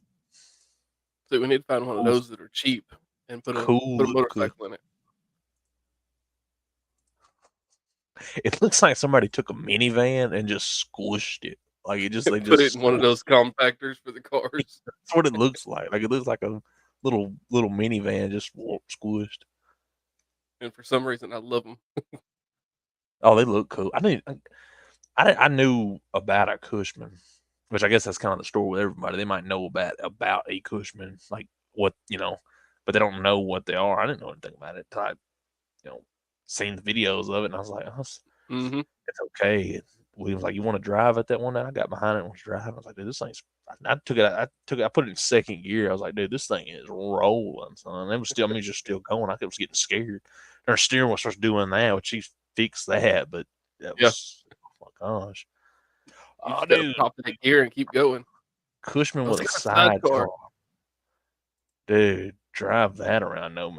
So we need to find one of cool, those that are cheap and put a cool Cush. motorcycle in it. It looks like somebody took a minivan and just squished it. Like they Put it just in one of those compactors for the cars. that's what it looks like. Like it looks like a little minivan just squished. And for some reason, I love them. Oh, they look cool. I knew about a Cushman, which I guess that's kind of the story with everybody. They might know about a Cushman, like what but they don't know what they are. I didn't know anything about it until I you know seen the videos of it, and I was like, oh, Hmm. it's okay. And William was like, you want to drive at that one night? I got behind it and was driving. I was like, dude, this thing's. I put it in second gear. I was like, dude, this thing is rolling, son. It was still, I mean, just still going. I was getting scared. And our steering wheel starts doing that, which she fixed that, but that Yeah, was, oh my gosh. you Oh, just got to dude, pop that gear and keep going. Cushman Oh, with it's a got a sidecar. sidecar. Dude, drive that around no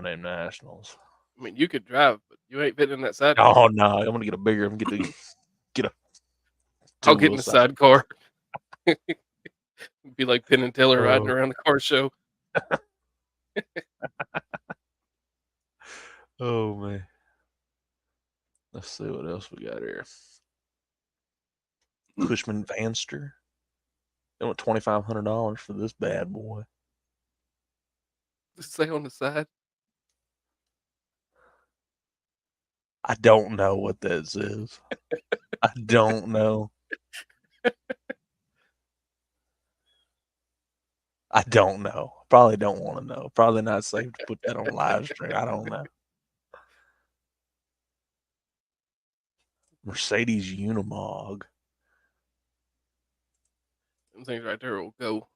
name nationals. I mean, you could drive, but you ain't fitting in that sidecar. Oh no, I'm gonna get a bigger. I'm gonna get a I'll two get in wheel the side. sidecar. Be like Penn and Teller riding Oh, around the car show. oh man. Let's see what else we got here. Cushman Vanster. They want $2,500 for this bad boy. Just say on the side. I don't know what this is. I don't know. I don't know. Probably don't want to know. Probably not safe to put that on live stream. I don't know. Mercedes Unimog. Them things right there will go.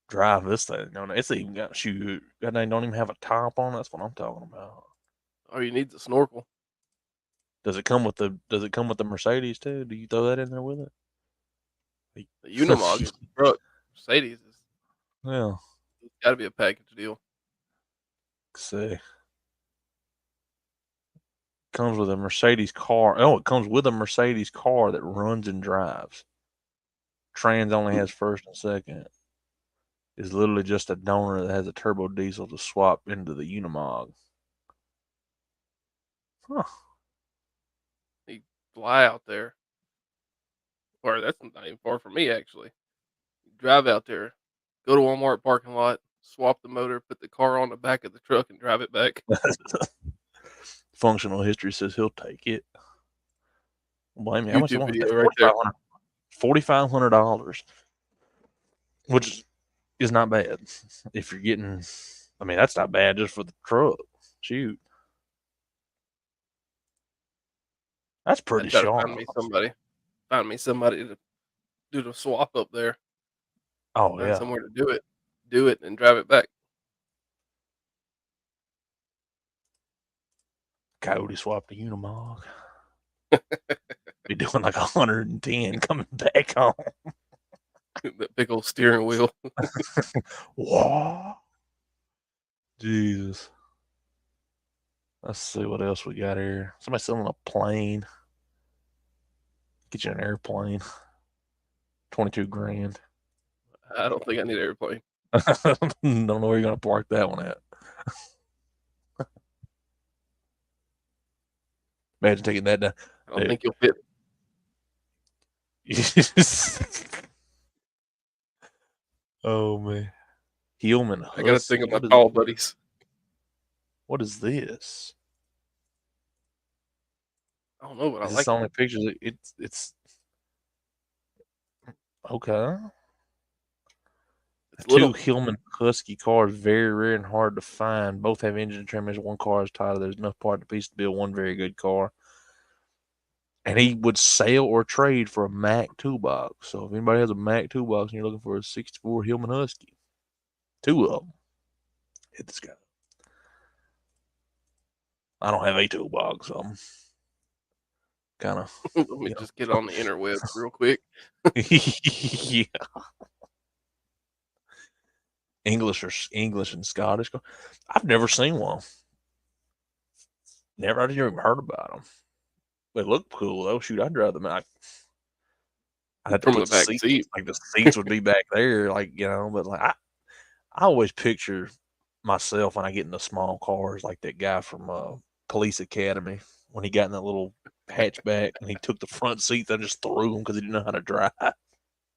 Drive this thing. No, it's even got shoot. That thing don't even have a top on. That's what I'm talking about. All you need is a snorkel. Does it come with the Mercedes too? Do you throw that in there with it? The Unimog is the truck. Mercedes is Yeah. it's got to be a package deal. Let's see. Comes with a Mercedes car. Oh, it comes with a Mercedes car that runs and drives. Trans only has first and second. Is literally just a donor that has a turbo diesel to swap into the Unimog. Huh. You fly out there, or that's not even far from me actually. Drive out there, go to Walmart parking lot, swap the motor, put the car on the back of the truck, and drive it back. Functional history says he'll take it. Blame me. How much you YouTube want? video right there. $4,500, which is not bad. If you're getting, I mean, that's not bad just for the truck. Shoot, that's I pretty try to sharp. find me somebody to do the swap up there. Oh Find yeah, somewhere to do it, and drive it back. Coyote swapped the Unimog. Be doing like 110 coming back home. That big old steering wheel. Whoa, Jesus. Let's see what else we got here. Somebody selling a plane. Get you an airplane. 22 grand. I don't think I need an airplane. Don't know where you're gonna park that one at. Imagine taking that down. I don't think you'll fit. Oh man. Hillman I got to think Hussey. of my tall buddies. What is this? I don't know, but I Is this like the it. only pictures? It's okay. It's Two little. Hillman Husky cars, very rare and hard to find. Both have engine and transmission. One car is titled. There's enough part to piece to build one very good car. And he would sell or trade for a Mack toolbox. So if anybody has a Mack toolbox and you're looking for a 64 Hillman Husky, two of them, hit this guy. I don't have a toolbox, so I'm kind of, Let me just get on the interwebs real quick. yeah, English and Scottish. I've never seen one. Never, I didn't even heard about them. They look cool though. Shoot, I'd rather them. I'd have to From put the back seats, seat. like the seats would be back there, like but like I always picture myself when I get in the small cars, like that guy from Police Academy when he got in that little hatchback and he took the front seats and just threw them because he didn't know how to drive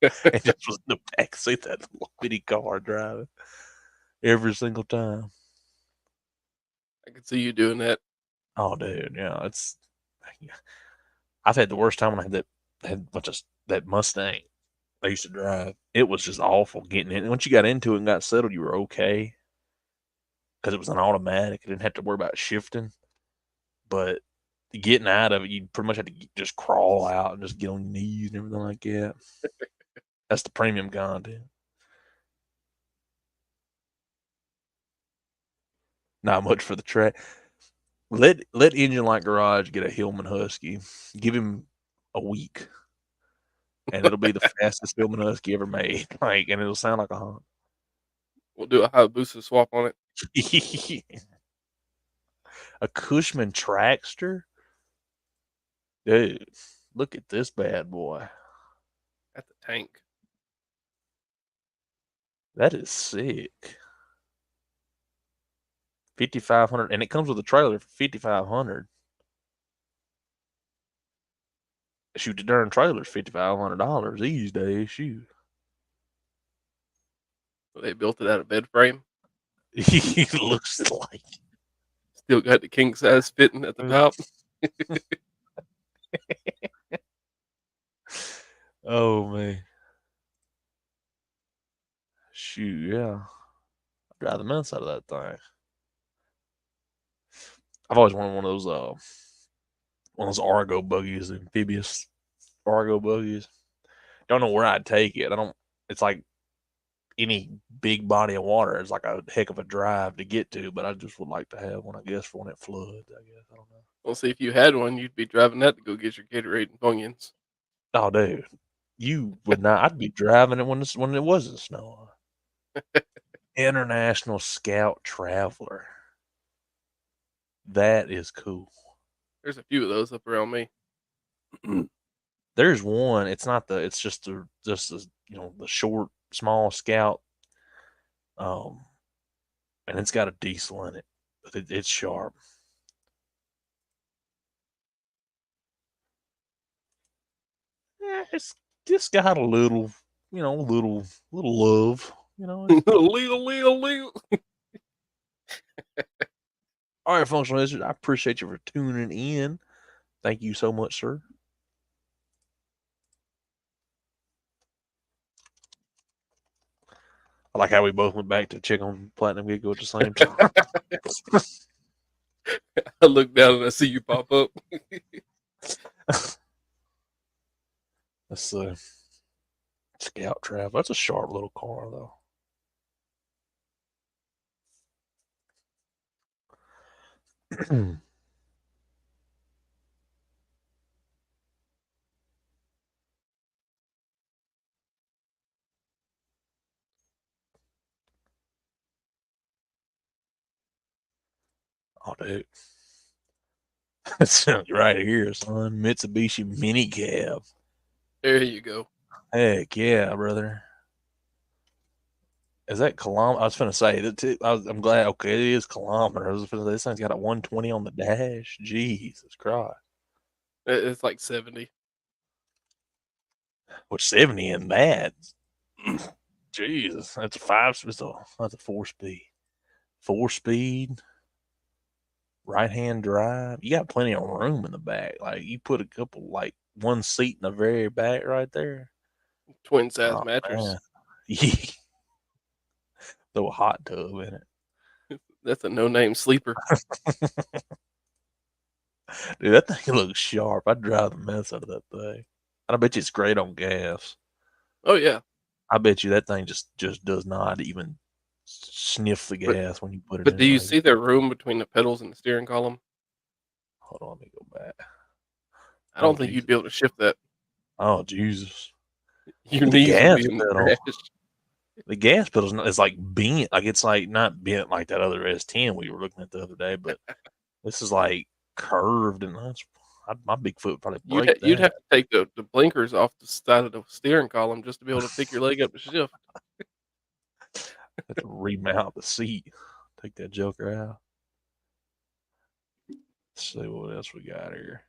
and just was in the back seat that little bitty car driving every single time. I could see you doing that. Oh, dude, yeah, I've had the worst time when I had a bunch of that Mustang I used to drive. It was just awful getting in. Once you got into it and got settled, you were okay because it was an automatic. You didn't have to worry about shifting. But getting out of it, you pretty much had to just crawl out and just get on your knees and everything like that. That's the premium content. Not much for the track. Let Engine Like Garage get a Hillman Husky. Give him a week, and it'll be the fastest Hillman Husky ever made. Like, and it'll sound like a Honda. We'll do a Hayabusa swap on it. A Cushman Traxxter, dude. Look at this bad boy. At the tank. That is sick. 5,500, and it comes with a trailer for 5,500. Shoot, the darn trailer's $5,500 these days. Shoot, They built it out of bed frame. it looks like. Still got the king size fitting at the top. Oh man, shoot, yeah, I'd drive the mess out of that thing. I've always wanted one of those Argo buggies, amphibious Argo buggies. Don't know where I'd take it. I don't. It's like any big body of water. It's like a heck of a drive to get to, but I just would like to have one. I guess for when it floods. I guess I don't know. Well, see, if you had one, you'd be driving that to go get your Gatorade and Funyuns. Oh, dude, you would not. I'd be driving it when it wasn't snowing. International Scout Traveler. That is cool. There's a few of those up around me. There's one. It's not the. It's just the the short small Scout. Um, and it's got a diesel in it, but it's sharp. Yeah, it's just got a little, little love. Legal. All right, functional lizard. I appreciate you for tuning in. Thank you so much, sir. I like how we both went back to check on Platinum Gecko at the same time. I look down and I see you pop up. That's the Scout Travel. That's a sharp little car, though. Oh, dude. It's right here, son. Mitsubishi Mini Cab. There you go. Heck yeah, brother. Is that kilometer? I was going to say that. I'm glad. Okay, it is kilometer. I was going to say this thing's got a 120 on the dash. Jesus Christ. It's like 70. Which 70 in that? Jesus, that's a five. That's a 4 speed. 4 speed. Right hand drive. You got plenty of room in the back. Like you put a couple, like one seat in the very back right there. Twin size Oh mattress. man. Yeah. Throw a hot tub in it. That's a no-name sleeper. Dude, that thing looks sharp. I'd drive the mess out of that thing. And I bet you it's great on gas. Oh, yeah. I bet you that thing just does not even sniff the But gas when you put it but in do it. you Like, see the room between the pedals and the steering column? hold on, let me go back. I Oh don't think Jesus. you'd be able to shift that. Oh Jesus. Your Well, the knees would gas be in the pedal. trash. The gas pedal's not, it's like bent. Like it's like not bent like that other S10 we were looking at the other day, but this is like curved and that's my big foot would probably break You'd that. have to take the blinkers off the side of the steering column just to be able to pick your leg up to shift. Have to remount the seat. Take that joker out. Let's see what else we got here.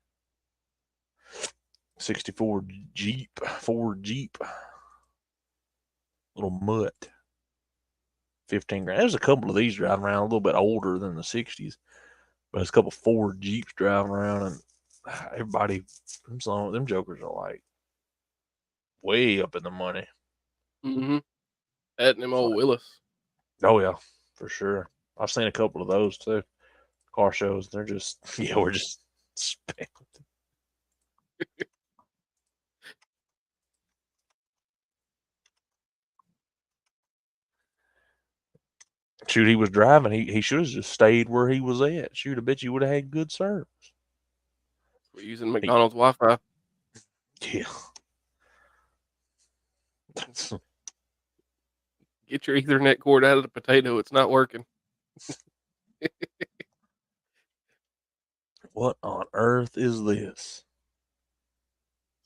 64 Jeep, Ford Jeep, little mutt, 15 grand. There's a couple of these driving around a little bit older than the 60s, but there's a couple Ford Jeeps driving around, and everybody, them jokers are like way up in the money. Mhm. That and them It's old like, Willis. oh yeah, for sure. I've seen a couple of those too. Car shows. They're just yeah, we're just speckled. Shoot, he was driving. He should have just stayed where he was at. Shoot, I bet you would have had good service. We're using He, McDonald's Wi-Fi. yeah. Get your Ethernet cord out of the potato. It's not working. What on earth is this?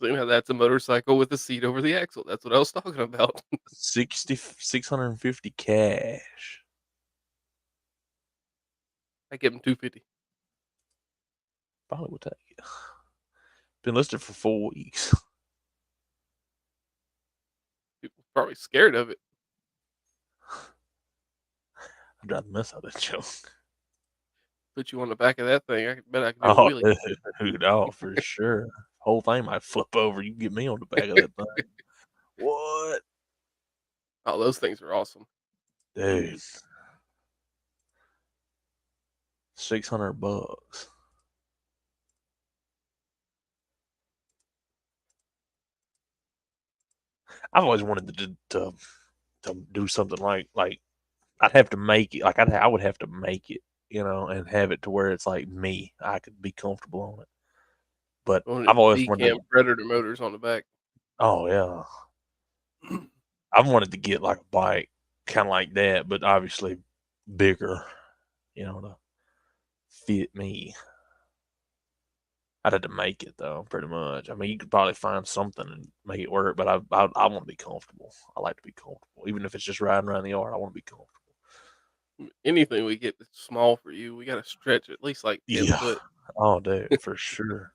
So how that's a motorcycle with a seat over the axle. That's what I was talking about. 650 cash. I give him 250. Probably would take it. Been listed for 4 weeks. People probably scared of it. I drive the mess out of that joke. Put you on the back of that thing. I bet I can do a Oh, wheelie. dude, oh, for sure. Whole thing might flip over. You can get me on the back of that thing. What? Oh, those things are awesome. Dude. $600. I've always wanted to do something like I'd have to make it like I would have to make it, and have it to where it's like me. I could be comfortable on it. But On I've it, always B wanted cam to. Predator motors on the back. Oh yeah, I've wanted to get like a bike, kind of like that, but obviously bigger, to fit me. I'd have to make it though, pretty much. I mean, you could probably find something and make it work, but I want to be comfortable. I like to be comfortable, even if it's just riding around the yard. I want to be comfortable. Anything we get that's small for you, we got to stretch at least like 10 Yeah. foot. Oh, dude, for sure.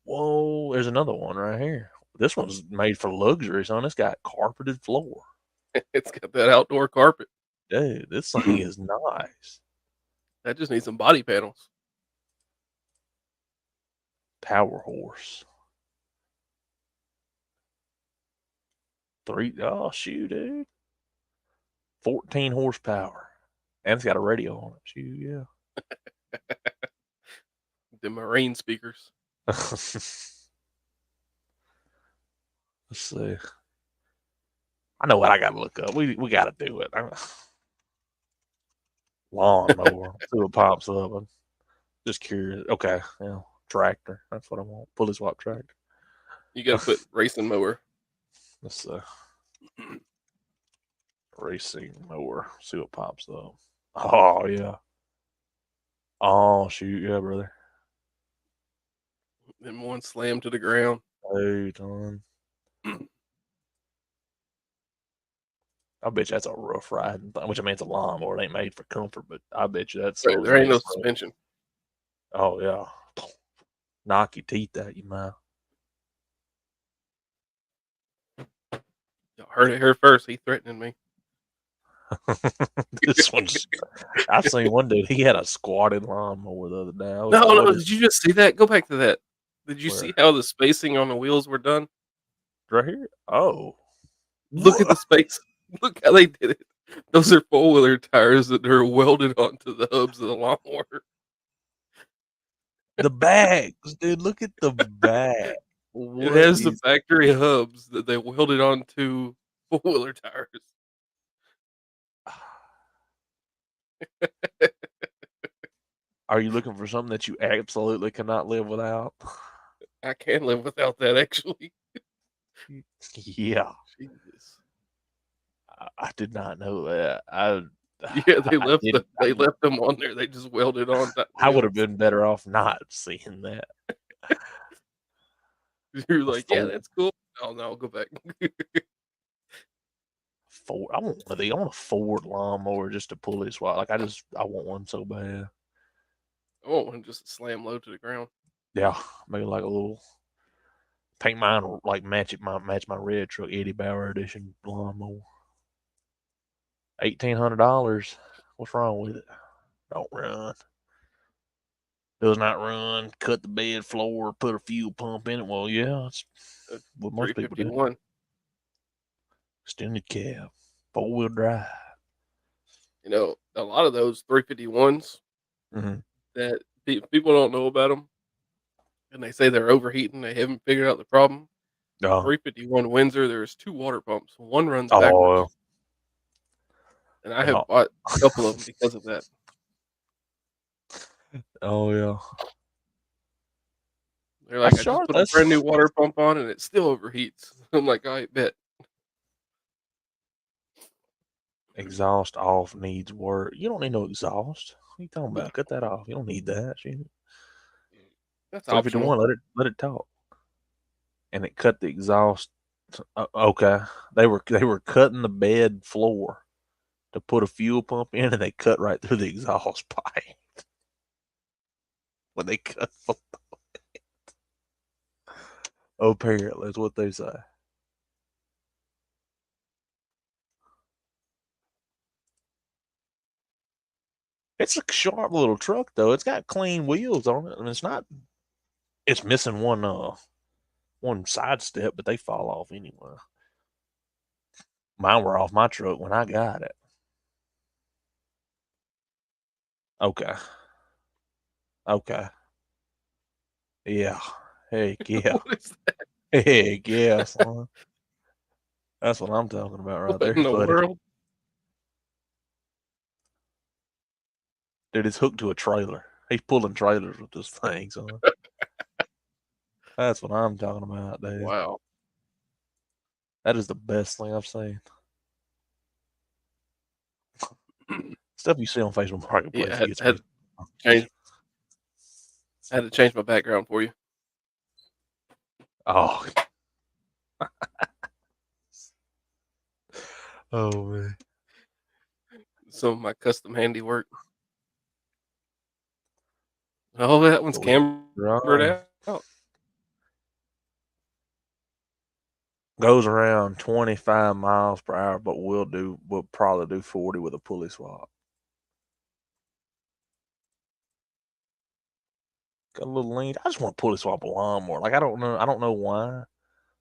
Whoa, there's another one right here. This one's made for luxury, son. It's got carpeted floor. It's got that outdoor carpet. Dude, this thing is nice. That just needs some body panels. Power horse. Oh, shoot, dude. 14 horsepower. And it's got a radio on it. Shoot, yeah. The marine speakers. Let's see. I know what I gotta look up. We gotta do it. Lawnmower. See what pops up. I'm just curious. Okay, yeah. Tractor. That's what I want. Pulley swap tractor. You got to put racing mower. Let's racing mower. See what pops up. Oh yeah. Oh shoot, yeah, brother. Then one slam to the ground. Hey, Ton. I bet you that's a rough riding thing. Which I mean, it's a lawnmower. It ain't made for comfort, but I bet you that Right, so's there ain't no messed up. suspension. Oh yeah. Knock your teeth out, you might. Y'all heard it here first. He threatening me. This one's. I seen one dude. He had a squatted lawnmower the other day. I was No, like, no. what is Did you just see that? Go back to that. Did you see where? how the spacing on the wheels were done? Right here? Oh. Look at What? the space. Look how they did it. Those are four-wheeler tires that are welded onto the hubs of the lawnmower. The bags, dude. Look at the bag. It What has the is? factory hubs that they welded onto four-wheeler tires. Are you looking for something that you absolutely cannot live without? I can live without that, actually. Yeah, Jesus. I did not know that. I Yeah, I didn't. they left them on there, they just welded on that I would have wheels. been better off not seeing that. You're A like, "Yeah, Ford, that's cool." "Oh, no, go back." Ford. I want one of these. I want a Ford lawnmower just to pull this. Like I want one so bad. I want one just to slam low to the ground. Yeah, maybe like a little paint mine or like match my red truck Eddie Bauer edition lawnmower. $1,800. What's wrong with it? Don't run. Does not run. Cut the bed floor. Put a fuel pump in it. Well, yeah, that's Uh, what most people do. 351. Extended cab, 4-wheel drive. A lot of those 351s Mm-hmm. that people don't know about them, and they say they're overheating, they haven't figured out the problem. The Oh, 351 Windsor, there's 2 water pumps. One runs oh, backwards, and I and have all, bought a couple of them because of that. oh yeah. They're I like, "I just sure put a brand new that's water pump on and it still overheats." I'm like, "Alright, bet." exhaust off needs work. You don't need no exhaust. What are you talking about? Cut that off. You don't need that. Shit. That's optional. 351. Let it talk. And it cut the exhaust. Okay, they were cutting the bed floor to put a fuel pump in, and they cut right through the exhaust pipe when they cut. Apparently, that's what they say. It's a sharp little truck though. It's got clean wheels on it. I mean, it's not. It's missing one side step, but they fall off anyway. Mine were off my truck when I got it. Okay. Okay. Yeah. Heck yeah. What is that? Heck yeah, son. That's what I'm talking about right What there, in the buddy. world? Dude, it's hooked to a trailer. He's pulling trailers with this thing, son. That's what I'm talking about, dude. Wow. That is the best thing I've seen. Stuff you see on Facebook Yeah, Marketplace gets had me. to change I had to change my background for you. Oh, oh man. Some of my custom handiwork. Oh, that one's Boy, cambered right. out. Goes around 25 miles per hour, but we'll probably do 40 with a pulley swap. Got a little lean. I just want to pulley swap a lawnmower. Like I don't know why.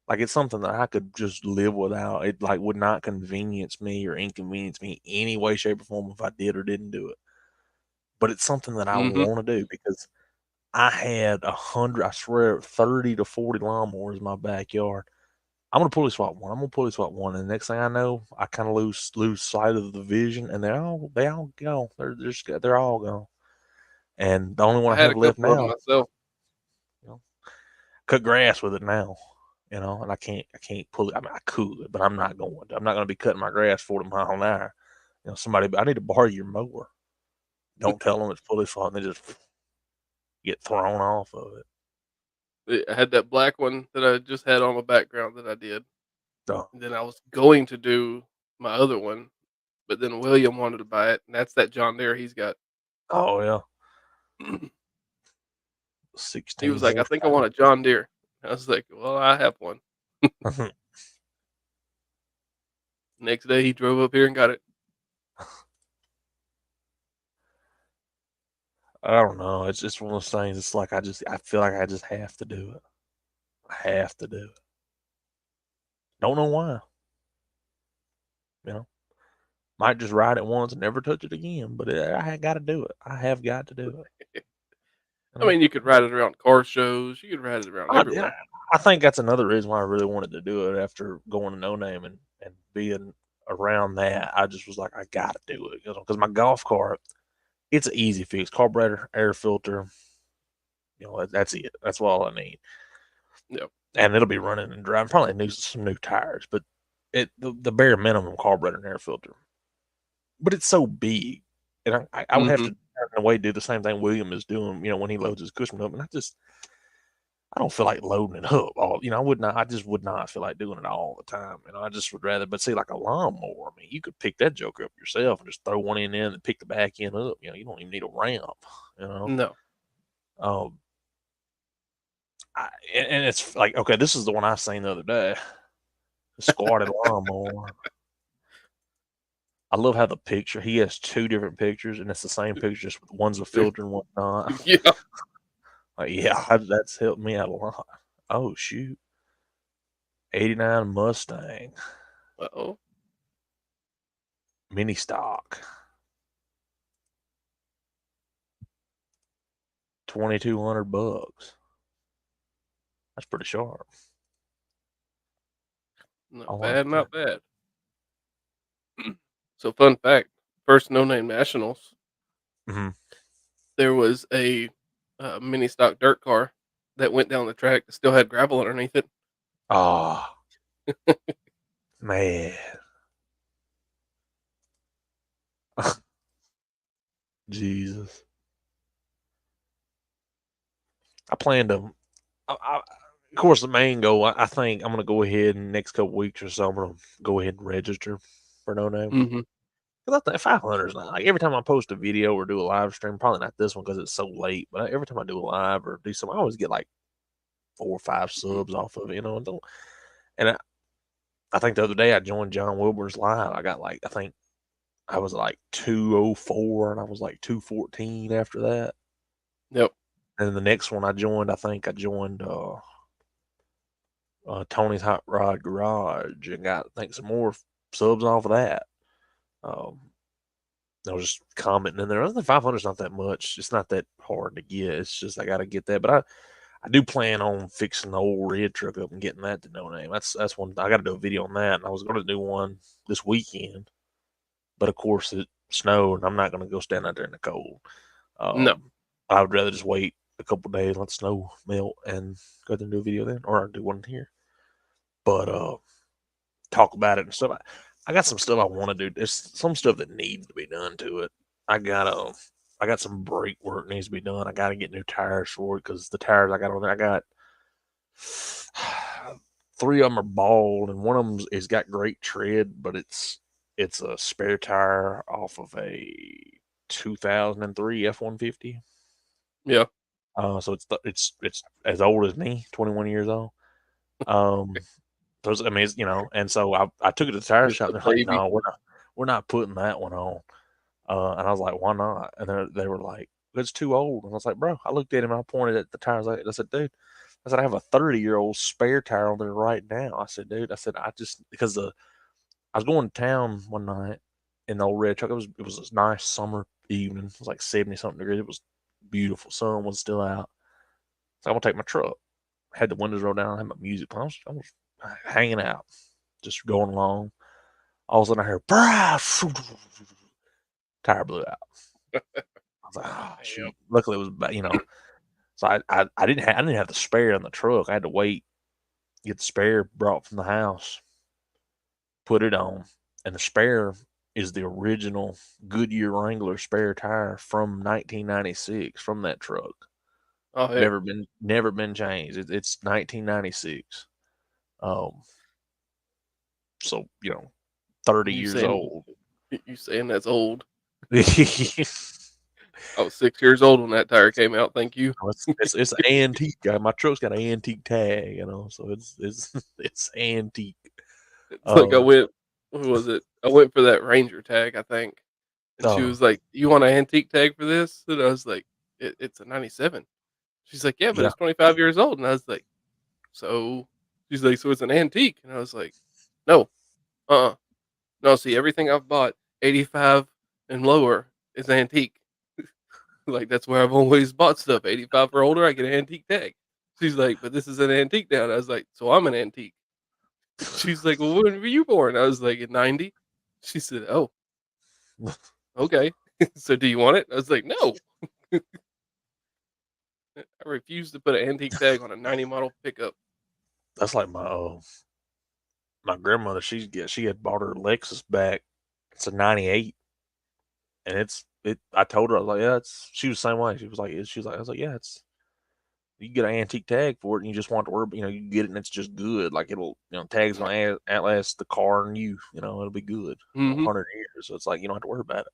Like it's something that I could just live without. It like would not convenience me or inconvenience me any way, shape, or form if I did or didn't do it. But it's something that I Mhm. want to do because I had 100, I swear, 30 to 40 lawnmowers in my backyard. I'm gonna pulley swap one. I'm gonna pulley swap one, and the next thing I know, I kind of lose sight of the vision, and they all gone. They're all gone. And the only I one I had have a left couple of them now, myself. you know, cut grass with it now. And I can't pull it. I mean, I could, but I'm not going to. I'm not going to be cutting my grass 40 miles an hour. Somebody, I need to borrow your mower. Don't tell them it's pulley swap, and they just get thrown off of it. I had that black one that I just had on my background that I did, So, and then I was going to do my other one, but then William wanted to buy it, and that's that John Deere he's got. oh yeah, He 16 was like, "I think I want a John Deere." I was like, "Well, I have one." horsepower. Next day, he drove up here and got it. I don't know. It's just one of those things. It's like I feel like I just have to do it. I have to do it. Don't know why. You know. Might just ride it once and never touch it again, but I had got to do it. I have got to do it. You I know? mean, you could ride it around car shows, you could ride it around Yeah, everywhere. I think that's another reason why I really wanted to do it after going to No Name and being around that. I just was like, I got to do it, because my golf cart, it's an easy fix: carburetor, air filter. That's it. That's all I need, Yep. and it'll be running and driving. Probably some new tires, but the bare minimum carburetor and air filter. But it's so big, and I would have to Mhm. in a way do the same thing William is doing. When he loads his cushion up, and I don't feel like loading it up all. I would not. I just would not feel like doing it all the time. I just would rather. But see, like a lawnmower, I mean, you could pick that joker up yourself and just throw one in there and pick the back end up. You don't even need a ramp. You know. No. Um, and it's like, okay, this is the one I seen the other day. The squatted lawnmower. I love how the picture. He has two different pictures, and it's the same picture. Just one's a filter and one's not. Yeah. Like, yeah, that's helped me out a lot. Oh shoot, '89 Mustang Uh-oh. mini stock, $2,200. That's pretty sharp. I Not like bad, that. not bad. So, fun fact, first No Name Nationals, Hmm. there was a, mini stock dirt car that went down the track that still had gravel underneath it. Oh man, Jesus. I plan to. Of course, the main goal. I think I'm gonna go ahead in the next couple weeks or so. I'm gonna go ahead and register for No Name. Mhm. 'Cause I think 500 is not like every time I post a video or do a live stream. Probably not this one because it's so late. But every time I do a live or do something, I always get like 4 or 5 subs off of it. And don't. And I think the other day I joined John Wilbur's live. I got like I think I was like 204 and I was like 214 after that. Yep. And then the next one I joined, I think I joined Tony's Hot Rod Garage and got I think some more subs off of that. Um, I was just commenting in there. I think 500 is not that much. It's not that hard to get. It's just I got to get that. But I do plan on fixing the old red truck up and getting that to No Name. That's one I got to do a video on that. And I was going to do one this weekend, but of course it snowed, and I'm not going to go stand out there in the cold. No. I would rather just wait a couple days, let snow melt, and go there and do a video then, or do one here. But talk about it and stuff. I got some stuff I want to do. There's some stuff that needs to be done to it. I got I got some brake work needs to be done. I got to get new tires for it because the tires I got on there, I got 3 of them are bald, and one of them is got great tread, but it's a spare tire off of a 2003 F-150. Yeah. So it's as old as me, 21 years old. Um, so I mean, and so I took it to the tire Just shop. a And they're like, baby. no, we're not putting that one on. And I was like, why not? And they were like, it's too old. And I was like, bro, I looked at him. I pointed at the tires. I said, dude, I said, I have a 30-year-old spare tire on there right now. I said, dude, I said, I just because I was going to town one night in the old red truck. It was a nice summer evening. It was like 70 something degrees. It was beautiful. Sun was still out. So I'm gonna take my truck. Had the windows rolled down. I had my music playing. I was hanging out, just going along. All of a sudden, I heard, "Brah!" Tire blew out. I was like, "Oh Damn. shoot!" Luckily, it was. So I didn't have the spare in the truck. I had to wait, get the spare brought from the house, put it on, and the spare is the original Goodyear Wrangler spare tire from 1996 from that truck. Oh, heck. Never been changed. It's 1996. Um, so 30 You years saying old. you saying that's old. it's, I was 6 years old when that tire came out, thank you. it's antique. My truck's got an antique tag, so it's it's antique. It's like I Um, went what was it? I went for that Ranger tag, I think, and she uh, was like, "You want an antique tag for this?" And I was like, It's a '97." She's like, "Yeah, but yeah, it's 25 years old." And I was like, "So?" She's like, "So it's an antique?" And I was like, "No, uh-uh. No, see, everything I've bought 85 and lower is antique. Like, that's where I've always bought stuff. 85 or older, I get an antique tag. She's like, "But this is an antique now." And I was like, "So I'm an antique." She's like, "Well, when were you born?" I was like, "In '90." She said, "Oh, okay." "So do you want it?" I was like, "No." I refuse to put an antique tag on a '90 model pickup. That's like my grandmother. She had bought her Lexus back. It's a '98, and it. I told her, I was like, yeah, it's. She was the same way. She was like, I was like, yeah, it's. You can get an antique tag for it, and you just want to worry. You can get it, and it's just good. Like tag's gonna outlast the car and you. It'll be good. Mhm. 100 years. So it's like you don't have to worry about it.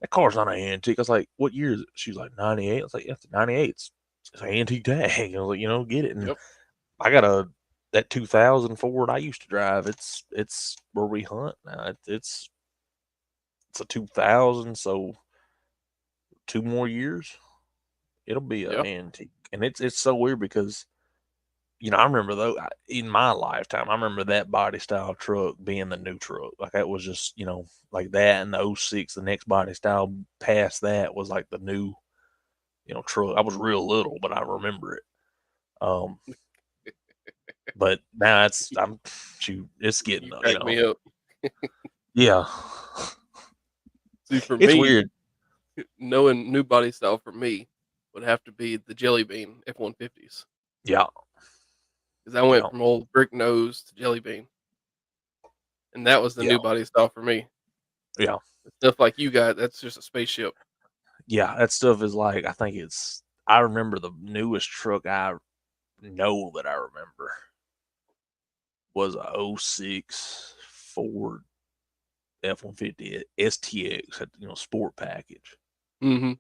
That car's not an antique. I was like, what year is it? She's like 98. I was like, yeah, it's a 98. It's an antique tag. I was like, get it. And Yep. I got that 2000 Ford I used to drive. It's where we hunt now. It's a 2000, so 2 more years, it'll be an Yeah. antique. And it's so weird because I remember though in my lifetime, I remember that body style truck being the new truck. Like that was just like that and the '06. The next body style past that was like the new truck. I was real little, but I remember it. Um, but now shoot, it's getting You crack me up. yeah, See, for it's me, weird. knowing new body style for me would have to be the Jelly Bean F-150s, Yeah, 'cause I went yeah, from old brick nose to Jelly Bean, and that was the yeah, new body style for me. yeah, The stuff like you got, that's just a spaceship. yeah. That stuff is like I think it's. I remember the newest truck I know that I remember was a '06 Ford F-150 STX, had, sport package. Mhm.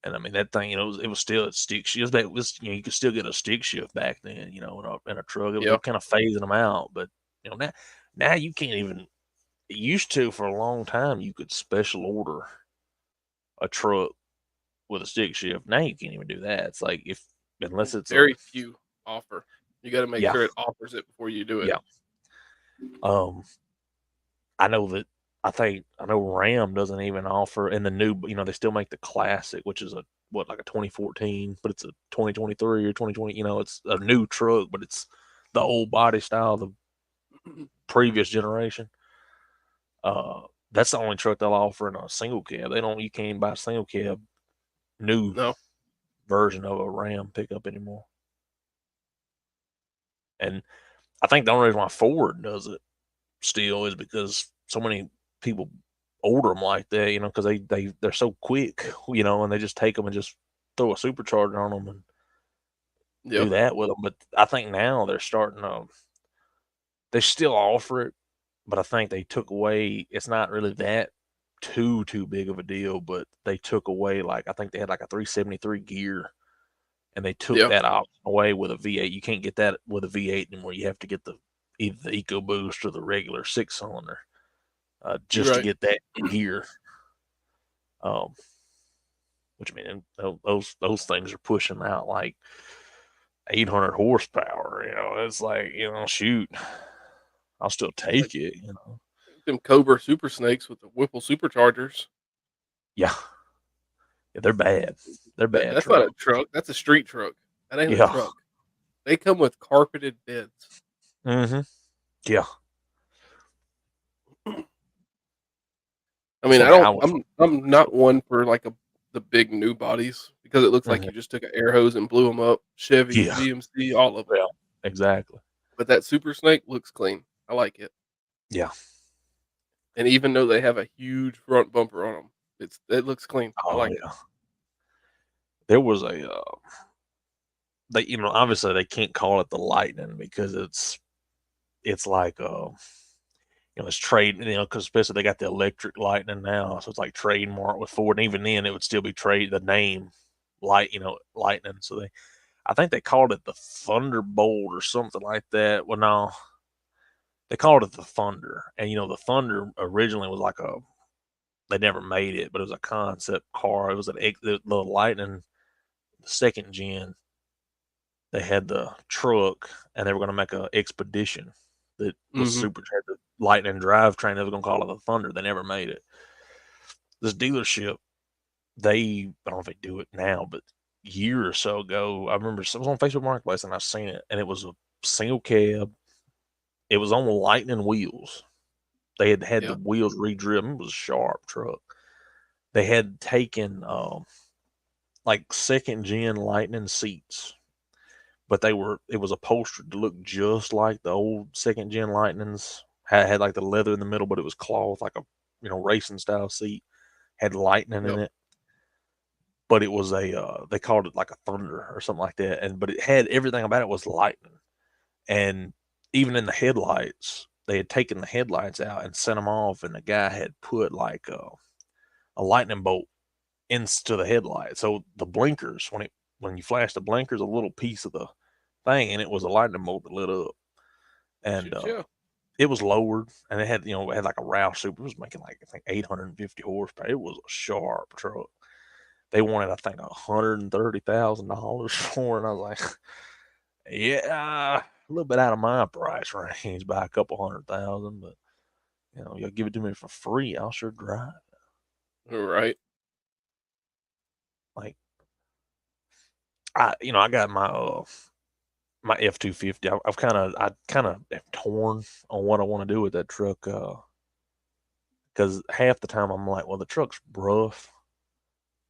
And I mean that thing, it was still a stick shift. That was, you could still get a stick shift back then, in a truck. They Yeah. were kind of phasing them out, but now you can't even. It used to for a long time you could special order a truck with a stick shift. Now you can't even do that. It's like if unless it's a Very few offer. You gotta make yeah, sure it offers it before you do it. yeah. Um, I know that I know Ram doesn't even offer in the new. They still make the classic, which is like a 2014, but it's a 2023 or 2020. It's a new truck, but it's the old body style, the previous generation. Uh, that's the only truck they'll offer in a single cab. They don't. You can't even buy a single cab new No. version of a Ram pickup anymore. And I think the only reason why Ford does it still is because so many people order them like that, because they're so quick, and they just take them and just throw a supercharger on them and Yeah. do that with them. But I think now they're starting to. They still offer it, but I think they took away. It's not really that too big of a deal, but they took away like I think they had like a 373 gear, and they took Yeah. that option away with a V8. You can't get that with a V8 anymore. You have to get either the EcoBoost or the regular 6 cylinder, You're just to right. get that gear. Um, which I mean, those things are pushing out like 800 horsepower. It's like shoot, I'll still Like take it. them Cobra Super Snakes with the Whipple superchargers. Yeah, yeah, they're bad. They're bad That's not a truck. truck, that's a street truck. That ain't a Yeah. truck. They come with carpeted beds. Hmm. Yeah. I That's mean, one I thing I don't wish. I'm not one for, like, the big new bodies because it looks like Mhm. you just took an air hose and blew them up. Chevy, Yeah. GMC, all of them. Yeah. Exactly. But that Super Snake looks clean. I like it. Yeah. And even though they have a huge front bumper on them, it looks clean. I Oh like it. yeah. There was a they obviously they can't call it the Lightning because it's like it's trade, because especially they got the electric Lightning now, so it's like trademark with Ford. And even then, it would still be trade the name Lightning. So I think they called it the Thunderbolt or something like that. Well, no, they called it the Thunder, and the Thunder originally was like they never made it, but it was a concept car. It was the Lightning, the second gen. They had the truck, and they were going to make a expedition, that was Mhm. super had the lightning drivetrain. They was gonna call it the Thunder. They never made it. This dealership, I don't know if they do it now, but a year or so ago, I remember it was on Facebook Marketplace and I seen it, and it was a single cab. It was on lightning wheels. They had had the Yeah. wheels re-driven. It was a sharp truck. They had taken like second gen lightning seats, but it was upholstered to look just like the old second gen lightnings. Had like the leather in the middle, but it was cloth, like a racing style seat. Had lightning in Yep. it, but it was they called it like a Thunder or something like that. And but it had everything about it was lightning, and even in the headlights, they had taken the headlights out and sent them off, and the guy had put like a lightning bolt into the headlight. So the blinkers, when you flash the blinkers, a little piece of the thing, and it was a lightning bolt that lit up, and Shoot, yeah. it was lowered, and it had like a Roush Super. It was making like I think 850 horsepower. It was a sharp truck. They wanted I think $130,000 for it. And I was like, yeah, a little bit out of my price range by a couple 100,000, but you'll give it to me for free. I'll sure drive. Right. Like I got my F-250. I kind of am torn on what I want to do with that truck. Because half the time I'm like, well, the truck's rough,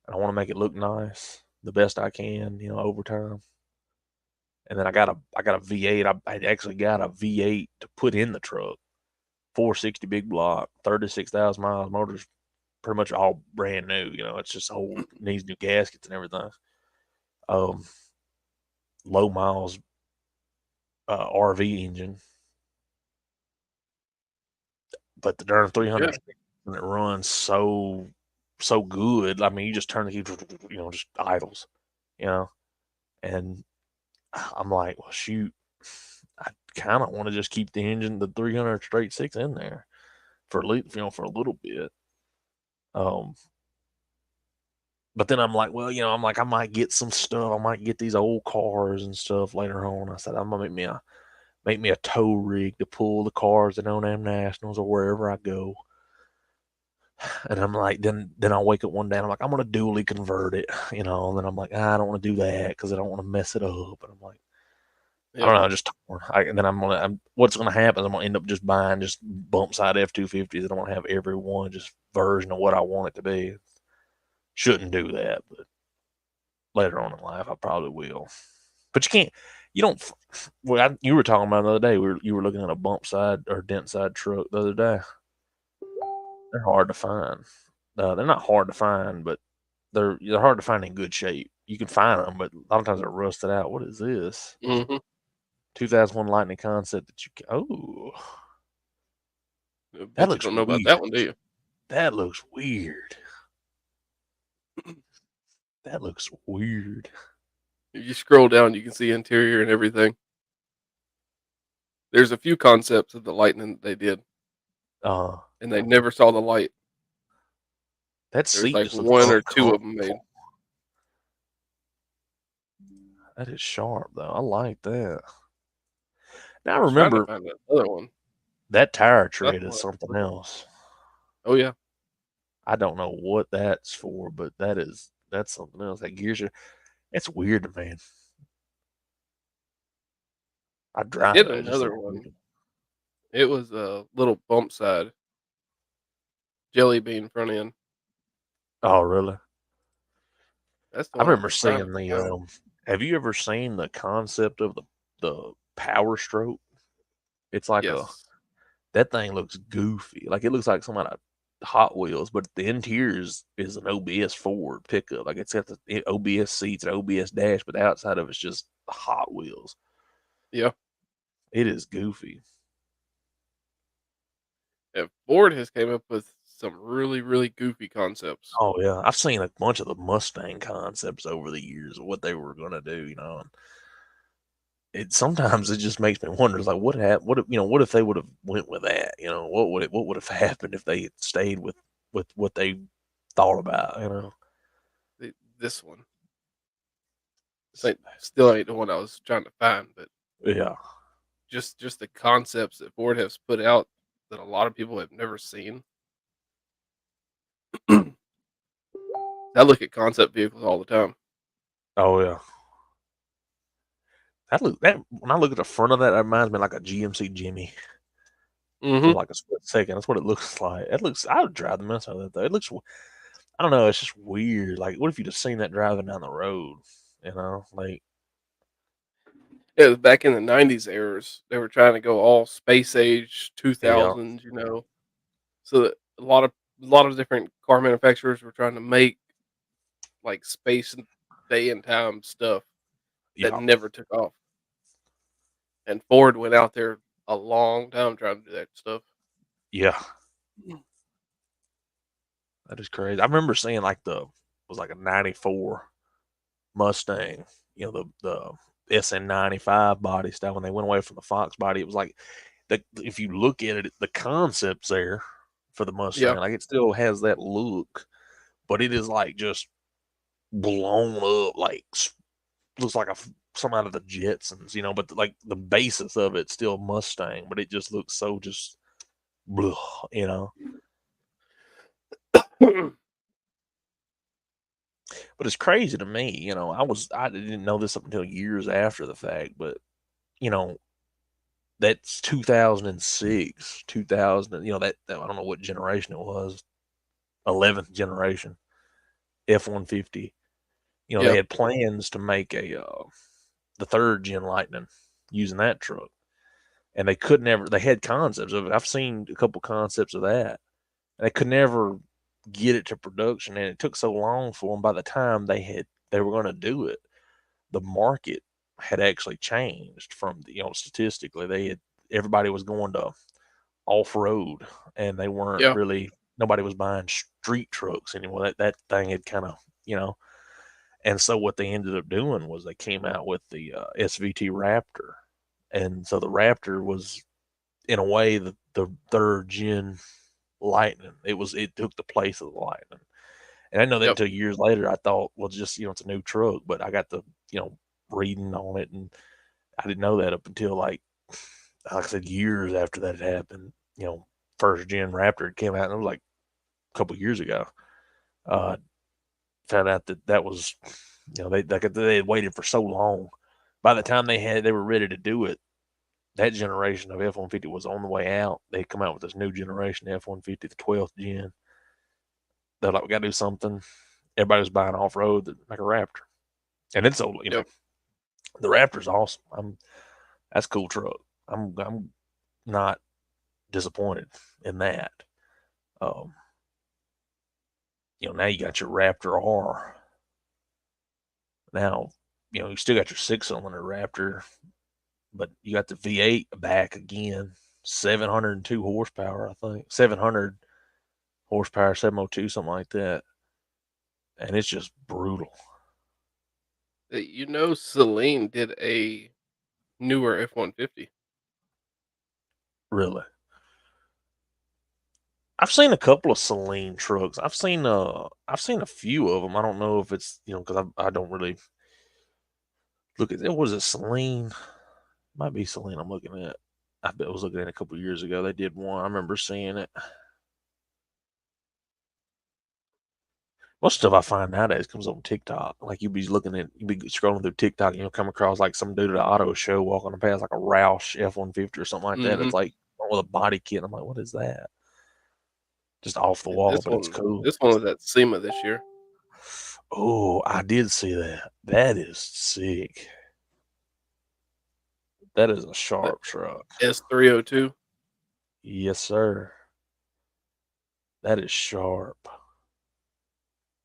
and I want to make it look nice the best I can, over time. And then I got a V8. I actually got a V8 to put in the truck. 460 big block, 36,000 miles. Motor's pretty much all brand new. It's just old, needs new gaskets and everything. Um, Low miles RV engine, but the darn Shoot, yeah. 300 and it runs so good. I mean, you just turn the key, just idles, you know. And I'm like, well, shoot, I kind of want to just keep the 300 straight six in there for a little bit. Um, but then I'm like, well, I might get some stuff. I might get these old cars and stuff later on. I said I'm gonna make me a tow rig to pull the cars at O&M Nationals or wherever I go. And I'm like, then I'll wake up one day and I'm like, I'm gonna dually convert it, And then I'm like, I don't want to do that because I don't want to mess it up. And I'm like, I Yep. don't know, just and then what's gonna happen is I'm gonna end up just buying just bump side F-250s. I don't want to have every one just version of what I want it to be. Shouldn't do that, but later on in life I probably will. But you don't. Well, you were talking about the other day. You were looking at a bump side or dent side truck the other day. They're hard to find. They're not hard to find, but they're hard to find in good shape. You can find them, but a lot of times they're rusted out. What is this? Mhm. 2001 Lightning Concept that you can, oh, I that bet you looks don't know about weird. that one, do you? That looks weird. That looks weird. If you scroll down, you can see interior and everything. There's a few concepts of the Lightning that they did, Uh, and they never saw the light. that There's seat like just looks 1 or 2 of them made. uncomfortable. That is sharp though. I like that. Now I I was trying to remember find another one. that tire That's tread the is one I was something looking. else. Oh, yeah. I don't know what that's for, but that's something else. That gears you. It's weird to me. I They drive did it. It just another looks one. weird. It was a little bump side, jelly bean front end. Oh, really? That's the I one I remember was trying to seeing the. find. Have you ever seen the concept of the Power Stroke? It's like a Yes. that thing looks goofy. Like it looks like some out of Hot Wheels, but the interior is an OBS Ford pickup. Like it's got the OBS seats and OBS dash, but the outside of it's just Hot Wheels. Yeah. It is goofy. Yeah, Ford has came up with some really, really goofy concepts. Oh yeah, I've seen a bunch of the Mustang concepts over the years of what they were gonna do. And it sometimes it just makes me wonder. It's like what if they would have went with that? What would have happened if they had stayed with what they thought about? This one, this ain't still ain't the one I was trying to find, but Yeah. just the concepts that Ford has put out that a lot of people have never seen. I look at concept vehicles all the time. Oh yeah. That when I look at the front of that, that reminds me like a GMC Jimmy for Mhm. like a split second. That's what it looks like. It looks. I would drive the mess out of that though. It looks. I don't know. It's just weird. Like, what if you just seen that driving down the road? You know, like Yeah, back in the '90s eras, they were trying to go all space age yeah, 2000s, so that a lot of different car manufacturers were trying to make like space and day and time stuff that yeah, never took off. And Ford went out there a long time trying to do that stuff. yeah. That is crazy. I remember seeing like was like a '94 Mustang. You know the SN95 body style when they went away from the Fox body. It was like if you look at it, the concept's there for the Yeah, Mustang. Like it still has that look, but it is like just blown up, like looks like some out of the Jetsons, you know. But like the basis of it's still Mustang, but it just looks so just, blah, you know. But it's crazy to me, you know. I didn't know this up until years after the fact, but you know that's 2006, 2000. You know that I don't know what generation it was, 11th generation F-150. You know they yeah, had plans to make the third gen Lightning using that truck, and they could never. They had concepts of it. I've seen a couple concepts of that. And they could never get it to production, and it took so long for them. By the time they were going to do it, the market had actually changed from statistically they had everybody was going to off road, and they weren't yeah, really nobody was buying street trucks anymore. That thing had kind of and so what they ended up doing was they came out with the SVT Raptor, and so the Raptor was in a way the third gen Lightning. It took the place of the Lightning. And I know that yep, until years later, I thought, well, just it's a new truck. But I got you know, reading on it, and I didn't know that up until like I said, years after that had happened. First gen Raptor came out, and it was like a couple years ago. Uh, Found out that was, they had waited for so long. By the time they were ready to do it, that generation of F-150 was on the way out. They come out with this new generation F-150, the 12th gen. They're like, we got to do something. Everybody was buying off road like a Raptor, and it's old. yep. The Raptor's awesome. That's a cool truck. I'm not disappointed in that. Um, now you got your Raptor R. Now, you still got your 6-cylinder Raptor, but you got the V8 back again. 702 horsepower, I think. 700 horsepower, 702, something like that. And it's just brutal, Celine did a newer F-150. really. I've seen a couple of Celine trucks. I've seen a few of them. I don't know if it's because I don't really look at it. Was it Celine? Might be Celine. I'm looking at. I bet I was looking at it a couple of years ago. They did one. I remember seeing it. Most stuff I find nowadays comes on TikTok. Like you be scrolling through TikTok and you'll come across like some dude at an auto show walking past like a Roush F-150 or something like that. Mhm. It's like with a body kit. I'm like, what is that? Just off the Yeah, wall, this but it's one cool. this one was at SEMA this year. Oh, I did see that. That is sick. That is a The sharp truck. S302. Yes, sir. That is sharp. I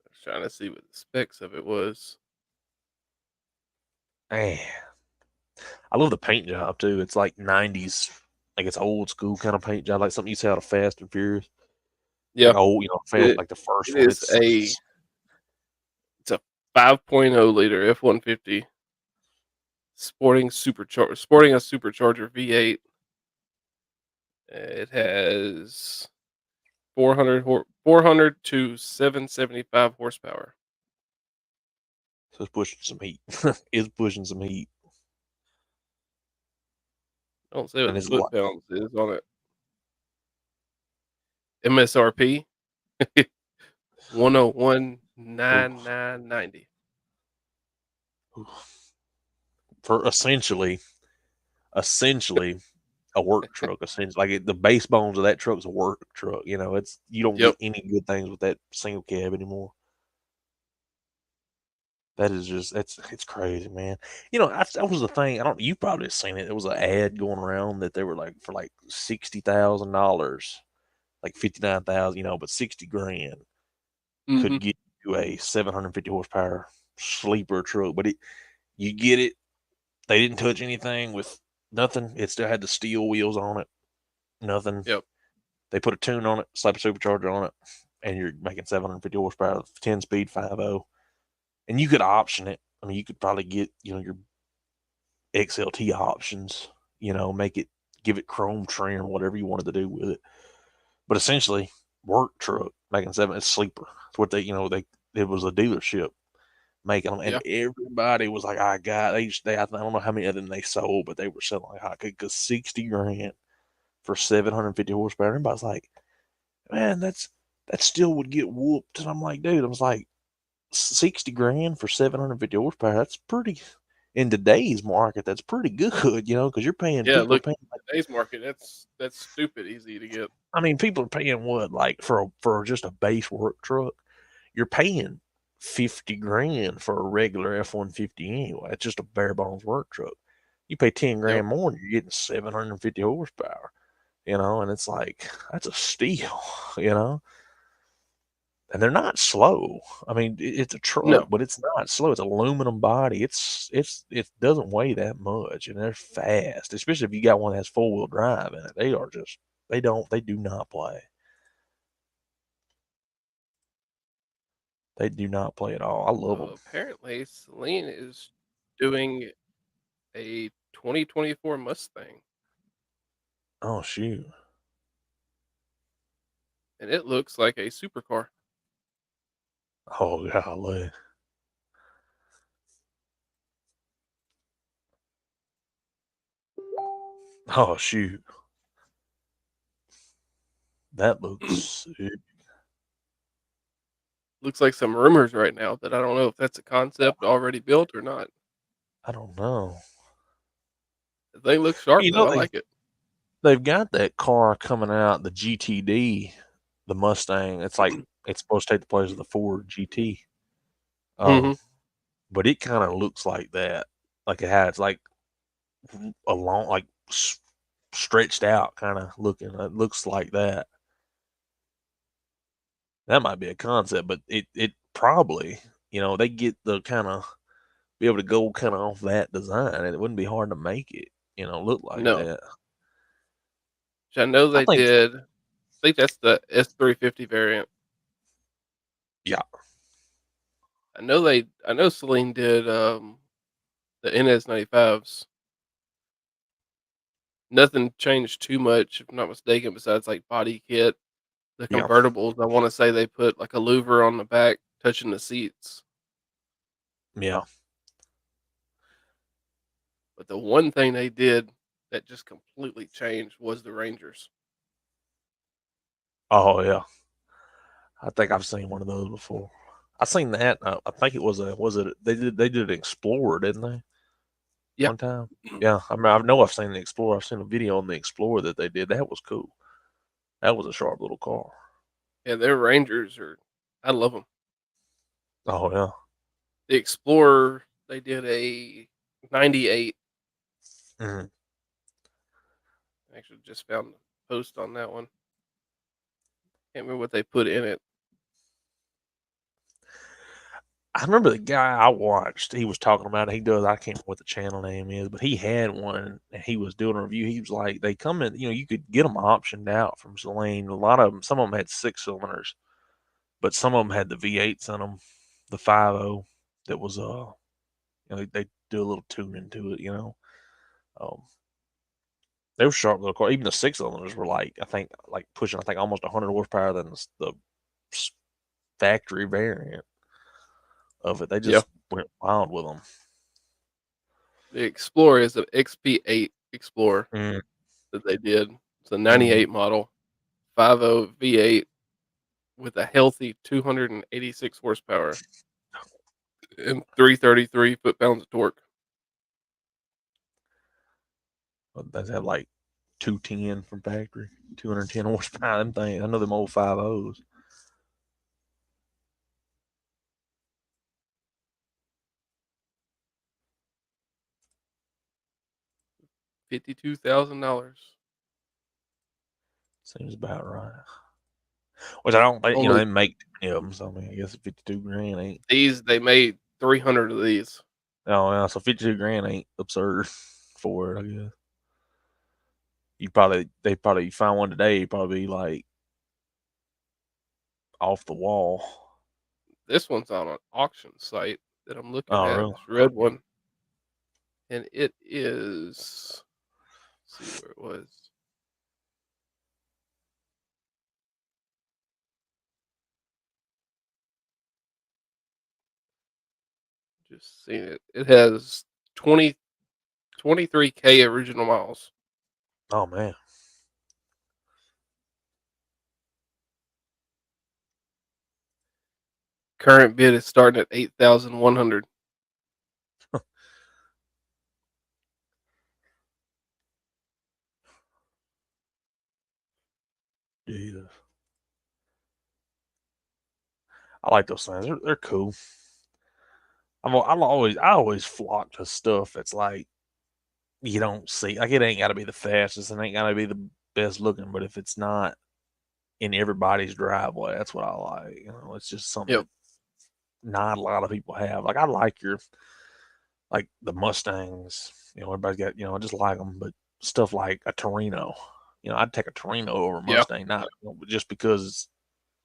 was trying to see what the specs of it was. Man, I love the paint job too. It's like '90s, like it's old school kind of paint job, like something you see out of Fast and Furious, Yeah, like old, fast it like the first it one. is it's a 5.0 liter F-150 sporting a supercharger V8. It has 400 to 775 horsepower. So it's pushing some heat. It's pushing some heat. I don't say what and the it's foot like pounds is on it. MSRP 101,990. for essentially a work truck. Essentially, like the base bones of that truck's a work truck. You know, it's you don't get Yep. any good things with that single cab anymore. That is just it's crazy, man. You know, that was the thing. I don't. You probably have seen it. There was an ad going around that they were like for like $60,000, like 59,000. You know, but 60 grand Mhm. could get you a 750 horsepower sleeper truck. But you get it. They didn't touch anything with nothing. It still had the steel wheels on it. Nothing. Yep. They put a tune on it, slap a supercharger on it, and you're making 750 horsepower, 10 speed, 5.0. And you could option it. I mean, you could probably get, your XLT options, make it, give it chrome trim, whatever you wanted to do with it. But essentially, work truck making seven, it's sleeper. It's what it was a dealership making them, and Yeah. everybody was like, I got, I don't know how many of them they sold, but they were selling like hot because 60 grand for 750 horsepower. Everybody's like, man, that still would get whooped. And I'm like, dude, I was like, 60 grand for 750 horsepower. That's pretty in today's market. That's pretty good, because you're paying Yeah, people are look, paying. Like, today's market, that's stupid easy to get. I mean, people are paying what like for just a base work truck. You're paying 50 grand for a regular F-150 anyway. It's just a bare bones work truck. You pay 10 Yep. grand more, and you're getting 750 horsepower. And it's like that's a steal, you know. And they're not slow. I mean, it's a truck, No. but it's not slow. It's aluminum body. It doesn't weigh that much, and they're fast. Especially if you got one that has 4-wheel drive in it. They do not play. They do not play at all. I love them. Apparently, Celine is doing a 2024 Mustang, Oh shoot. and it looks like a supercar. Oh golly. Oh shoot. That looks sick. Looks like some rumors right now that I don't know if that's a concept already built or not. I don't know. The thing looks sharp You though. know I like it. they've got that car coming out, the GTD, the Mustang. It's supposed to take the place of the Ford GT. Um, Mhm. but it kind of looks like that. Like it has like a long, like stretched out kind of looking. It looks like that. That might be a concept, but it probably, they get the kind of be able to go kind of off that design, and it wouldn't be hard to make it, look like No. that. Which I know I they think, did. I think that's the S350 variant. yeah, I know Celine did the NS95s. Nothing changed too much, if I'm not mistaken, besides like body kit. The yeah. convertibles, I want to say they put like a louver on the back touching the seats. Yeah. But the one thing they did that just completely changed was the Rangers. Oh yeah. I think I've seen one of those before. I seen that. I think it was it they did an Explorer, didn't they? Yeah. One time. Yeah, I mean, I know I've seen the Explorer. I've seen a video on the Explorer that they did. That was cool. That was a sharp little car. Yeah, their Rangers are I love them. Oh yeah. The Explorer, they did a 98. Mhm. I actually just found a post on that one. Can't remember what they put in it. I remember the guy I watched. He was talking about it. He does. I can't remember what the channel name is, but he had one and he was doing a review. He was like, they come in. You could get them optioned out from Celine. A lot of them. Some of them had 6 cylinders, but some of them had the V8s in them, the 5.0. That was they do a little tuning to it. Um, they were sharp little car. Even the 6 cylinders were like I think like pushing almost 100 horsepower than the factory variant of it. They Yeah. just went wild with them. The Explorer is an XP8. Explorer Mm, that they did. It's a mm. '98 model, 5.0 V8 with a healthy 286 horsepower and 333 foot-pounds of torque. Does that have like 210 from factory? 210 horsepower. Them things. I know them old 5.0s. 52,000. Seems about right. Which I don't think, Only they make too many of them. So, I mean, I guess 52 grand ain't. these, they made 300 of these. Oh, yeah. So 52 grand ain't absurd for it, I guess. They probably find one today, you'd probably be like off the wall. This one's on an auction site that I'm looking Oh, at, really? this red one, and it is, let's see where it was. Just seen it. It has 23K original miles. Oh, man. Current bid is starting at 8,100. Jesus. I like those things. They're cool. I always flock to stuff that's like you don't see. Like it ain't got to be the fastest, and ain't got to be the best looking. But if it's not in everybody's driveway, that's what I like. It's just something Yep. that not a lot of people have. Like I like like the Mustangs. Everybody's got. I just like them. But stuff like a Torino. I'd take a Torino over a Yeah. Mustang, not just because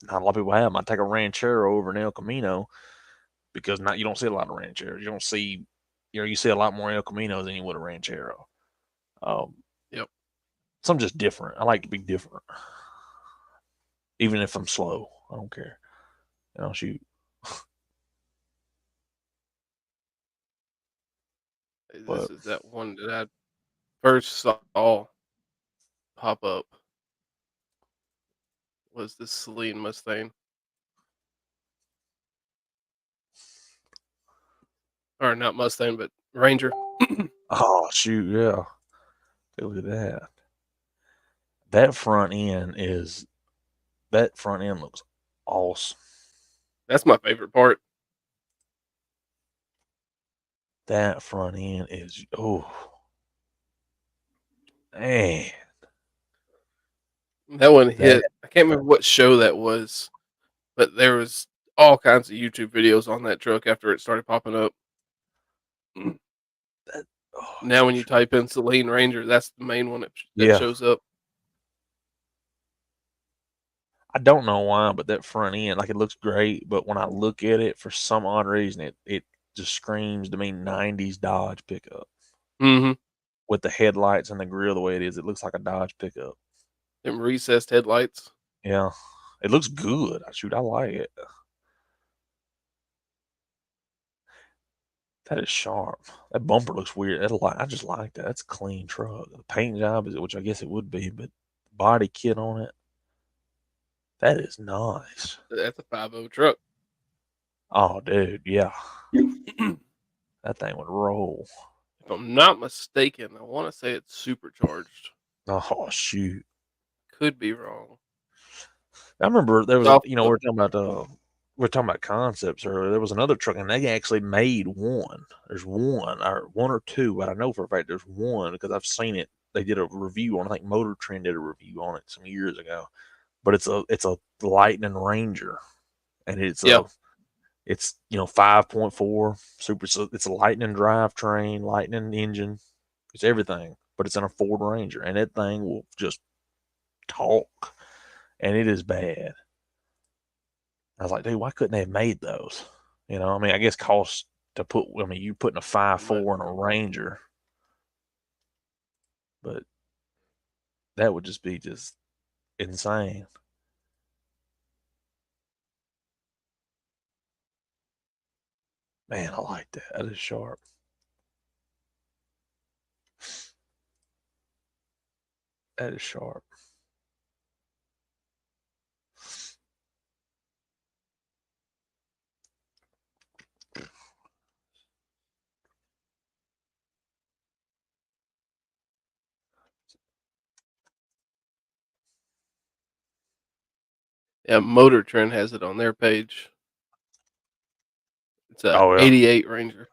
not a lot of people have them. I'd take a Ranchero over an El Camino because not you don't see a lot of rancheros. You don't see, you see a lot more El Caminos than you would a ranchero. Um, Yep. so I'm just different. I like to be different, even if I'm slow. I don't care. Shoot. This But is that one that I first saw pop up, was the Celine Mustang, or not Mustang, but Ranger. oh shoot, yeah. Look at that. That front end looks awesome. That's my favorite part. That front end is man, That one that hit. I can't remember what show that was, but there was all kinds of YouTube videos on that truck after it started popping up. that oh Now, when you type in Celine Ranger, that's the main one that yeah. shows up. I don't know why, but that front end, like it looks great, but when I look at it for some odd reason, it just screams to me '90s Dodge pickup Mm-hmm. with the headlights and the grill the way it is. It looks like a Dodge pickup. Them recessed headlights. Yeah, it looks good. Shoot, I like it. That is sharp. That bumper looks weird. I just like that. That's a clean truck. The paint job is, which I guess it would be, but body kit on it, that is nice. That's a 5.0 truck. Oh, dude, yeah, If that thing would roll. I'm not mistaken, I want to say it's supercharged. Oh shoot. Could be wrong. I remember there was Off the, we are talking about concepts earlier. There was another truck, and they actually made one. There's one or two, but I know for a fact there's one because I've seen it. They did a review on. I think Motor Trend did a review on it some years ago. But it's a Lightning Ranger, and yeah, it's 5.4 super. So it's a Lightning drivetrain, Lightning engine. It's everything, but it's in a Ford Ranger, and that thing will just talk, and it is bad. I was like, dude, why couldn't they have made those? I mean, I guess cost to put. I mean, you putting a five but four in a Ranger, but that would just be just insane. Man, I like that. That is sharp. That is sharp. Yeah, Motor Trend has it on their page. It's a Oh yeah. '88 Ranger.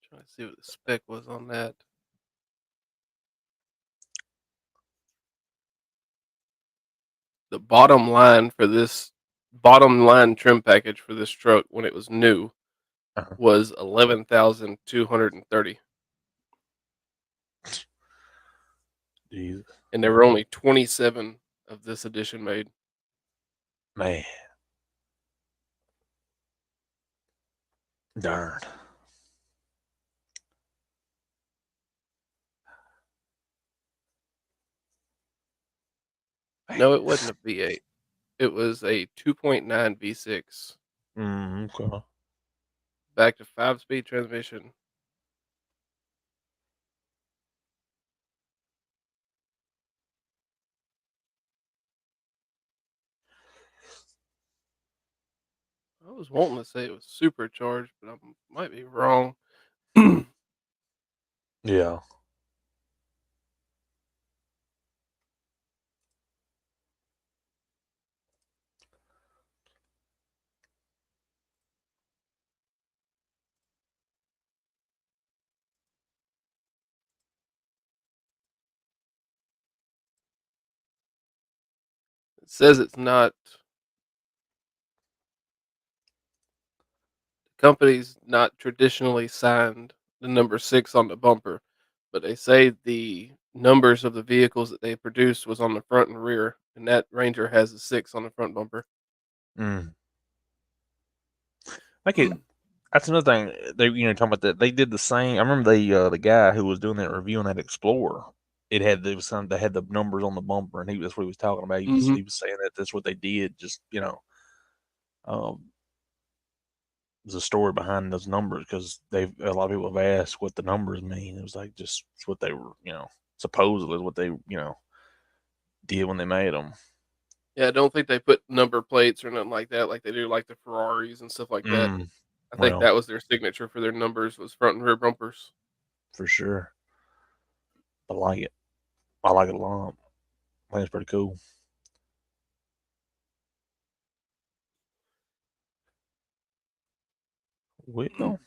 Trying to see what the spec was on that. The bottom line trim package for this truck when it was new Uh-huh. was 11,230, Jesus, and there were only 27 of this edition made. man, darn. Man. No, it wasn't a V8. It was a 2.9 V6 Okay. back to 5-speed transmission. I was wanting to say it was supercharged, but I might be wrong. Yeah. It says it's not company's not traditionally signed the number 6 on the bumper, but they say the numbers of the vehicles that they produced was on the front and rear, and that Ranger has a 6 on the front bumper. Mm. Like it. That's another thing. They talking about that they did the same. I remember the guy who was doing that review on that Explorer. It had there was some they had the numbers on the bumper, and that's what he was talking about. Mhm. He was saying that that's what they did. Just um, there's a story behind those numbers because they a lot of people have asked what the numbers mean. It was like just it's what they were supposedly what they did when they made them. Yeah, I don't think they put number plates or nothing like that like they do like the Ferraris and stuff like that. Mm, I think well, that was their signature for their numbers was front and rear bumpers. for sure. I like it. I like it a lot. I think it's pretty cool. Well,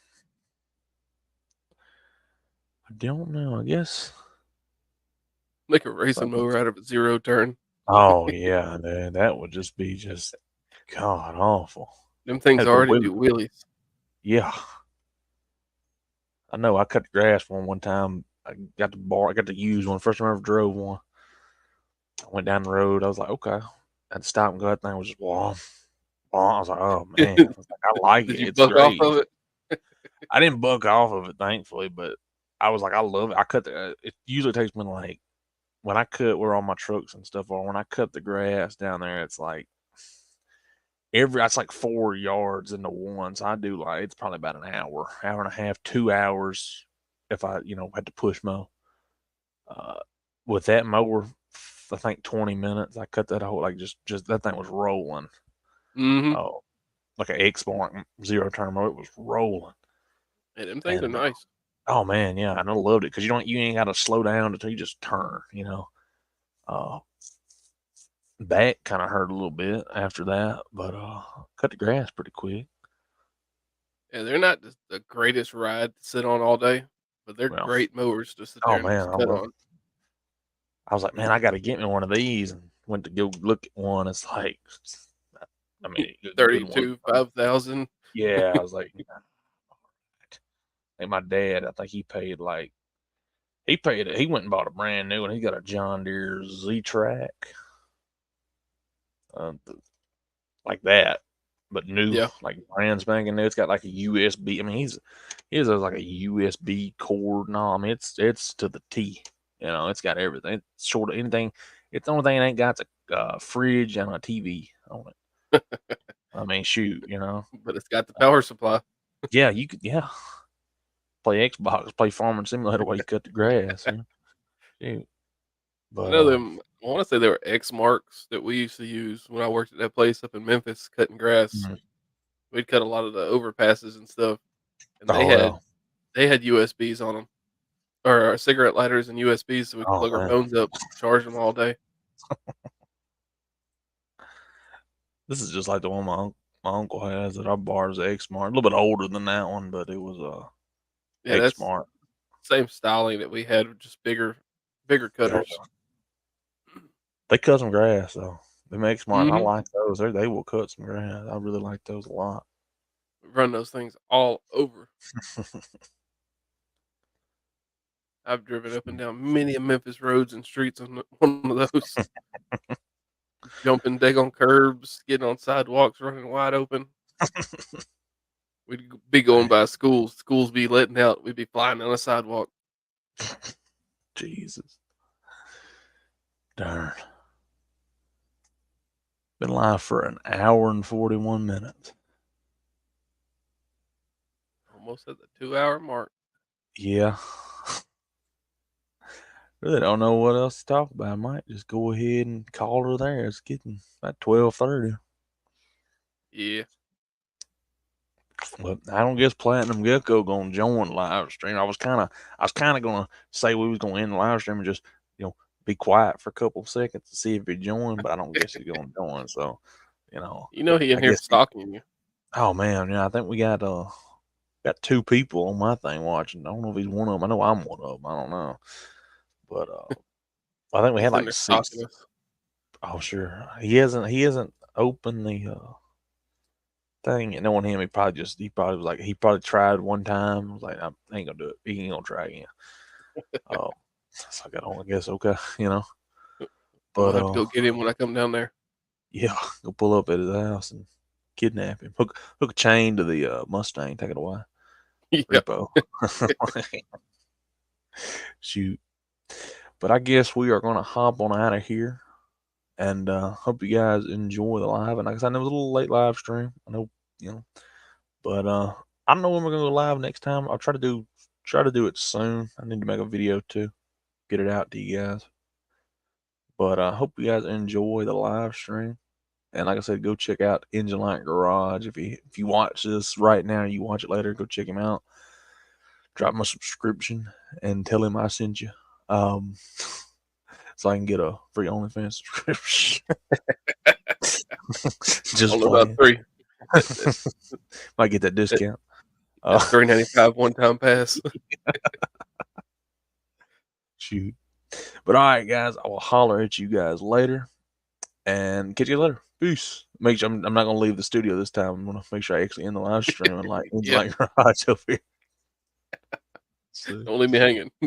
I don't know. I guess. Make a racing mower out of a zero turn. Oh yeah, man, that would just be just god awful. Them things Had to put a already wheel. do wheelies. Yeah, I know. I cut the grass one time. I got to use one. First time I ever drove one. I went down the road. I was like, okay. I had to stop and go. That thing was just wah, wah. I was like, oh man. I was like, I like Did it. you It's buck off great. of it? I didn't buck off of it, thankfully, but I was like, I love it. I cut it usually takes me like when I cut where all my trucks and stuff are. When I cut the grass down there, it's like that's like 4 yards into one. So I do like it's probably about an hour and a half, 2 hours if I had to push mow. Uh, with that mower, I think 20 minutes. I cut that whole like just that thing was rolling. Mhm. Oh, like an X mark zero turn mower. It was rolling, Hey, them things are and nice. oh man, yeah, and I loved it because you ain't got to slow down until you just turn. Uh, back kind of hurt a little bit after that, but cut the grass pretty quick. Yeah, they're not the greatest ride to sit on all day, but they're Well, great mowers to sit there oh and man, just I cut love. on. I was like, man, I got to get me one of these, and went to go look at one. It's like, I mean, good one. 32, 5,000. Yeah, I was like, hey, my dad, I think he paid it. He went and bought a brand new one. He got a John Deere Z Track, uh, like that, but new, Yeah. like brand spanking new. It's got like a USB. I mean, his has like a USB cord and all. I mean, it's to the T. It's got everything. It's short of anything. It's the only thing it ain't got is a fridge and a TV on it. I mean, shoot, But it's got the power supply. yeah, you could, yeah, play Xbox, play Farming Simulator while you cut the grass. Shoot. I But know them. I want to say they were X marks that we used to use when I worked at that place up in Memphis cutting grass. mhm. We'd cut a lot of the overpasses and stuff, and Oh well, they had USBs on them, or cigarette lighters and USBs, so we could oh plug our man, phones up, charge them all day. this is just like the one my uncle has that I borrowed as X Smart, a little bit older than that one, but it was Yeah, X that's Smart. same styling that we had, with just bigger Oh, cutters. they cut some grass though. Them X Smarts, I Hmm. like those. They will cut some grass. I really like those a lot. Run those things all over. I've driven up and down many of Memphis roads and streets on one of those, jumping daggone curbs, getting on sidewalks, running wide open. We'd be going by schools. Schools be letting out. We'd be flying down the sidewalk. Jesus, darn. Been live for an hour and 41 minutes. Almost at the 2 hour mark. Yeah. Really don't know what else to talk about. I might just go ahead and call her there. It's getting about 12:30. Yeah. But I don't guess Platinum Gecko gonna join the live stream. I was kinda gonna say we was gonna end the live stream and just, be quiet for a couple of seconds to see if he joined, but I don't guess he's gonna join. So, you know, You know he in I here guess he, stalking you. oh man, yeah, I think we got two people on my thing watching. I don't know if he's one of them. I know I'm one of them. I don't know. But I think we had He's in like there stalking six. us. Oh sure. He hasn't opened the thing and knowing him, he probably was like he probably tried one time. Was like, I ain't gonna do it. He ain't gonna try again. Oh, so I got on. I guess okay, I'm But gonna have to go get him when I come down there. yeah, go pull up at his house and kidnap him. Hook a chain to the Mustang. Take it away. Yeah. Repo. Shoot. But I guess we are gonna hop on out of here. And hope you guys enjoy the live. And like I said, it was a little late live stream. I know, you know, but I don't know when we're gonna go live next time. I'll try to do it soon. I need to make a video too, get it out to you guys. But I hope you guys enjoy the live stream. And like I said, go check out Engine Light Garage. If you watch this right now, you watch it later, go check him out. Drop him a subscription and tell him I sent you. Um, so I can get a free OnlyFans subscription. I don't Just know about playing. 3. That Might get that that discount. that Uh, $3.95 one-time pass. shoot. But all right, guys, I will holler at you guys later and catch you later. Peace. Make sure I'm not gonna leave the studio this time. I'm gonna make sure I actually end the live stream and like Yeah. Garage over here. See. Don't leave me hanging.